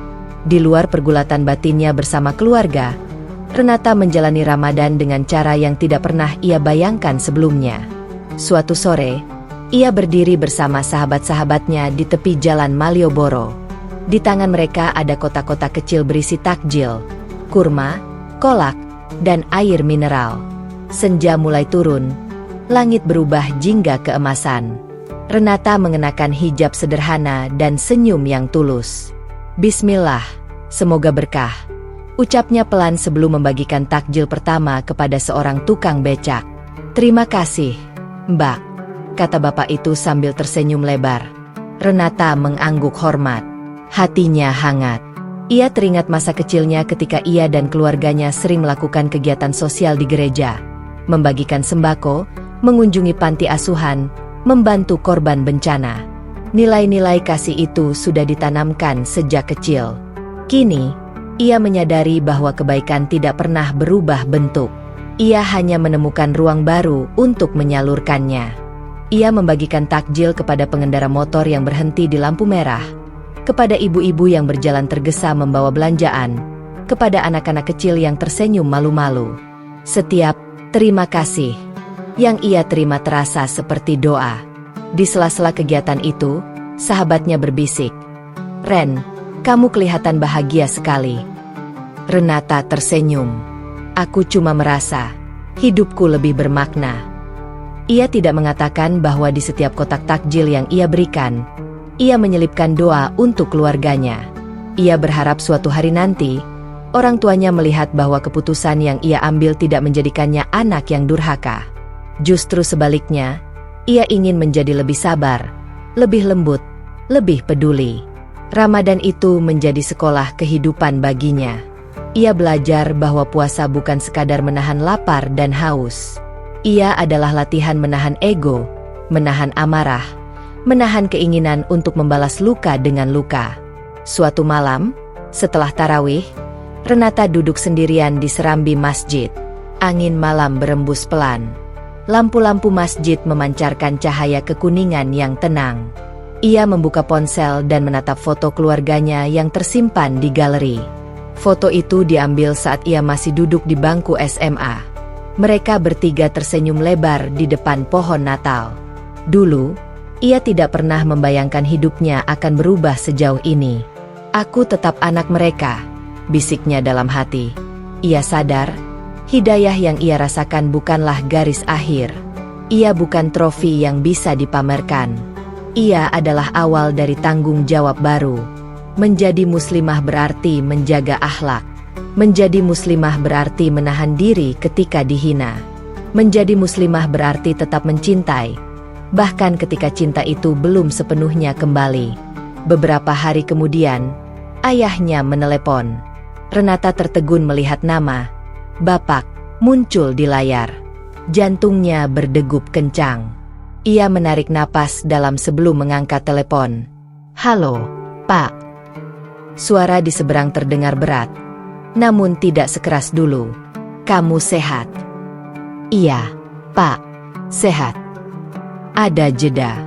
Di luar pergulatan batinnya bersama keluarga, Renata menjalani Ramadan dengan cara yang tidak pernah ia bayangkan sebelumnya. Suatu sore, ia berdiri bersama sahabat-sahabatnya di tepi jalan Malioboro. Di tangan mereka ada kotak-kotak kecil berisi takjil, kurma, kolak, dan air mineral. Senja mulai turun, langit berubah jingga keemasan. Renata mengenakan hijab sederhana dan senyum yang tulus. "Bismillah, semoga berkah," ucapnya pelan sebelum membagikan takjil pertama kepada seorang tukang becak. "Terima kasih, Mbak," kata bapak itu sambil tersenyum lebar. Renata mengangguk hormat. Hatinya hangat. Ia teringat masa kecilnya ketika ia dan keluarganya sering melakukan kegiatan sosial di gereja, membagikan sembako, mengunjungi panti asuhan, membantu korban bencana. Nilai-nilai kasih itu sudah ditanamkan sejak kecil. Kini, ia menyadari bahwa kebaikan tidak pernah berubah bentuk. Ia hanya menemukan ruang baru untuk menyalurkannya. Ia membagikan takjil kepada pengendara motor yang berhenti di lampu merah, kepada ibu-ibu yang berjalan tergesa membawa belanjaan, kepada anak-anak kecil yang tersenyum malu-malu. Setiap terima kasih yang ia terima terasa seperti doa. Di sela-sela kegiatan itu, sahabatnya berbisik, "Ren, kamu kelihatan bahagia sekali." Renata tersenyum. "Aku cuma merasa hidupku lebih bermakna." Ia tidak mengatakan bahwa di setiap kotak takjil yang ia berikan, ia menyelipkan doa untuk keluarganya. Ia berharap suatu hari nanti, orang tuanya melihat bahwa keputusan yang ia ambil tidak menjadikannya anak yang durhaka. Justru sebaliknya, ia ingin menjadi lebih sabar, lebih lembut, lebih peduli. Ramadan itu menjadi sekolah kehidupan baginya. Ia belajar bahwa puasa bukan sekadar menahan lapar dan haus. Ia adalah latihan menahan ego, menahan amarah, menahan keinginan untuk membalas luka dengan luka. Suatu malam, setelah tarawih, Renata duduk sendirian di serambi masjid. Angin malam berembus pelan. Lampu-lampu masjid memancarkan cahaya kekuningan yang tenang. Ia membuka ponsel dan menatap foto keluarganya yang tersimpan di galeri. Foto itu diambil saat ia masih duduk di bangku SMA. Mereka bertiga tersenyum lebar di depan pohon Natal. Dulu, ia tidak pernah membayangkan hidupnya akan berubah sejauh ini. "Aku tetap anak mereka," bisiknya dalam hati. Ia sadar, hidayah yang ia rasakan bukanlah garis akhir. Ia bukan trofi yang bisa dipamerkan. Ia adalah awal dari tanggung jawab baru. Menjadi muslimah berarti menjaga akhlak. Menjadi muslimah berarti menahan diri ketika dihina. Menjadi muslimah berarti tetap mencintai, bahkan ketika cinta itu belum sepenuhnya kembali. Beberapa hari kemudian, ayahnya menelepon. Renata tertegun melihat nama "Bapak" muncul di layar. Jantungnya berdegup kencang. Ia menarik napas dalam sebelum mengangkat telepon. "Halo, Pak." Suara di seberang terdengar berat, namun tidak sekeras dulu. "Kamu sehat?" "Iya, Pak, sehat." Ada jeda.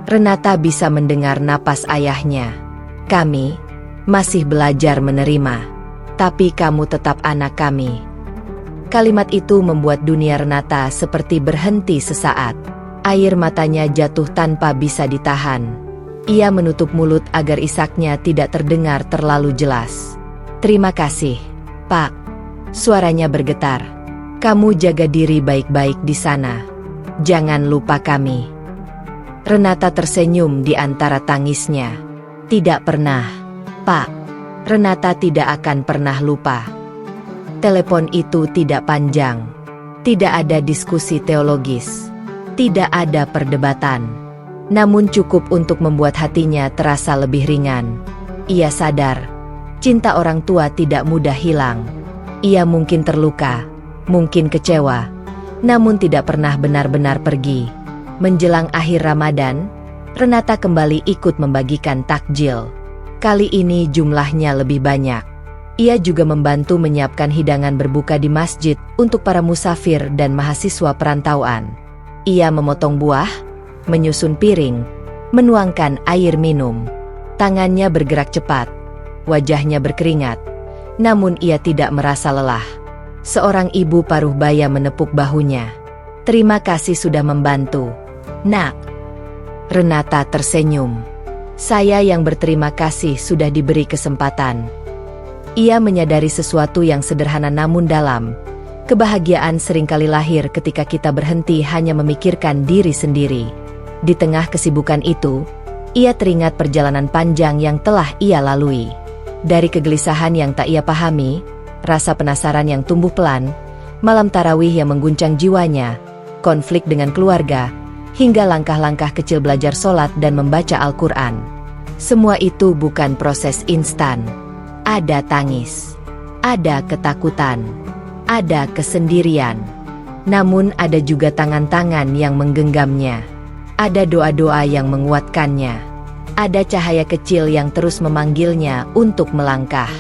Renata bisa mendengar napas ayahnya. "Kami masih belajar menerima, tapi kamu tetap anak kami." Kalimat itu membuat dunia Renata seperti berhenti sesaat. Air matanya jatuh tanpa bisa ditahan. Ia menutup mulut agar isaknya tidak terdengar terlalu jelas. "Terima kasih, Pak." Suaranya bergetar. "Kamu jaga diri baik-baik di sana. Jangan lupa kami." Renata tersenyum di antara tangisnya. "Tidak pernah, Pak. Renata tidak akan pernah lupa." Telepon itu tidak panjang. Tidak ada diskusi teologis. Tidak ada perdebatan. Namun cukup untuk membuat hatinya terasa lebih ringan. Ia sadar, cinta orang tua tidak mudah hilang. Ia mungkin terluka, mungkin kecewa, namun tidak pernah benar-benar pergi. Menjelang akhir Ramadan, Renata kembali ikut membagikan takjil. Kali ini jumlahnya lebih banyak. Ia juga membantu menyiapkan hidangan berbuka di masjid untuk para musafir dan mahasiswa perantauan. Ia memotong buah, menyusun piring, menuangkan air minum. Tangannya bergerak cepat, wajahnya berkeringat, namun ia tidak merasa lelah. Seorang ibu paruh baya menepuk bahunya. "Terima kasih sudah membantu, Nak." Renata tersenyum. "Saya yang berterima kasih sudah diberi kesempatan." Ia menyadari sesuatu yang sederhana namun dalam. Kebahagiaan seringkali lahir ketika kita berhenti hanya memikirkan diri sendiri. Di tengah kesibukan itu, ia teringat perjalanan panjang yang telah ia lalui. Dari kegelisahan yang tak ia pahami, rasa penasaran yang tumbuh pelan, malam tarawih yang mengguncang jiwanya, konflik dengan keluarga, hingga langkah-langkah kecil belajar sholat dan membaca Al-Quran. Semua itu bukan proses instan. Ada tangis, ada ketakutan, ada kesendirian. Namun ada juga tangan-tangan yang menggenggamnya. Ada doa-doa yang menguatkannya. Ada cahaya kecil yang terus memanggilnya untuk melangkah.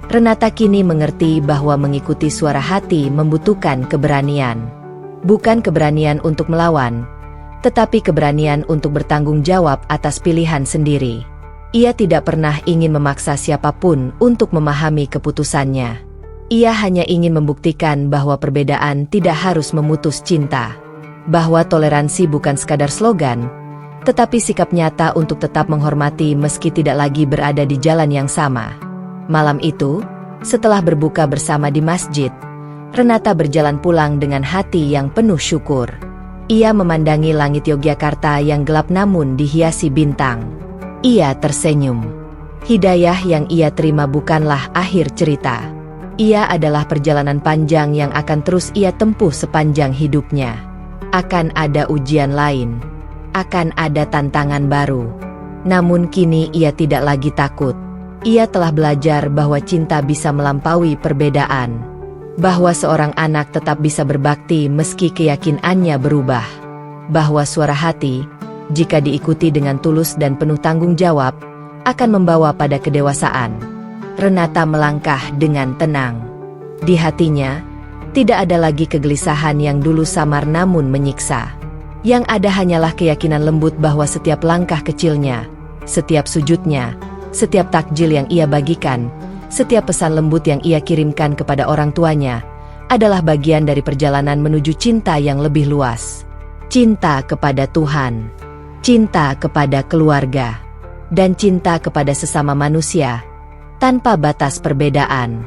Renata kini mengerti bahwa mengikuti suara hati membutuhkan keberanian. Bukan keberanian untuk melawan, tetapi keberanian untuk bertanggung jawab atas pilihan sendiri. Ia tidak pernah ingin memaksa siapapun untuk memahami keputusannya. Ia hanya ingin membuktikan bahwa perbedaan tidak harus memutus cinta. Bahwa toleransi bukan sekadar slogan, tetapi sikap nyata untuk tetap menghormati meski tidak lagi berada di jalan yang sama. Malam itu, setelah berbuka bersama di masjid, Renata berjalan pulang dengan hati yang penuh syukur. Ia memandangi langit Yogyakarta yang gelap namun dihiasi bintang. Ia tersenyum. Hidayah yang ia terima bukanlah akhir cerita. Ia adalah perjalanan panjang yang akan terus ia tempuh sepanjang hidupnya. Akan ada ujian lain. Akan ada tantangan baru. Namun kini ia tidak lagi takut. Ia telah belajar bahwa cinta bisa melampaui perbedaan. Bahwa seorang anak tetap bisa berbakti meski keyakinannya berubah. Bahwa suara hati, jika diikuti dengan tulus dan penuh tanggung jawab, akan membawa pada kedewasaan. Renata melangkah dengan tenang. Di hatinya, tidak ada lagi kegelisahan yang dulu samar namun menyiksa. Yang ada hanyalah keyakinan lembut bahwa setiap langkah kecilnya, setiap sujudnya, setiap takjil yang ia bagikan, setiap pesan lembut yang ia kirimkan kepada orang tuanya, adalah bagian dari perjalanan menuju cinta yang lebih luas. Cinta kepada Tuhan, cinta kepada keluarga, dan cinta kepada sesama manusia, tanpa batas perbedaan.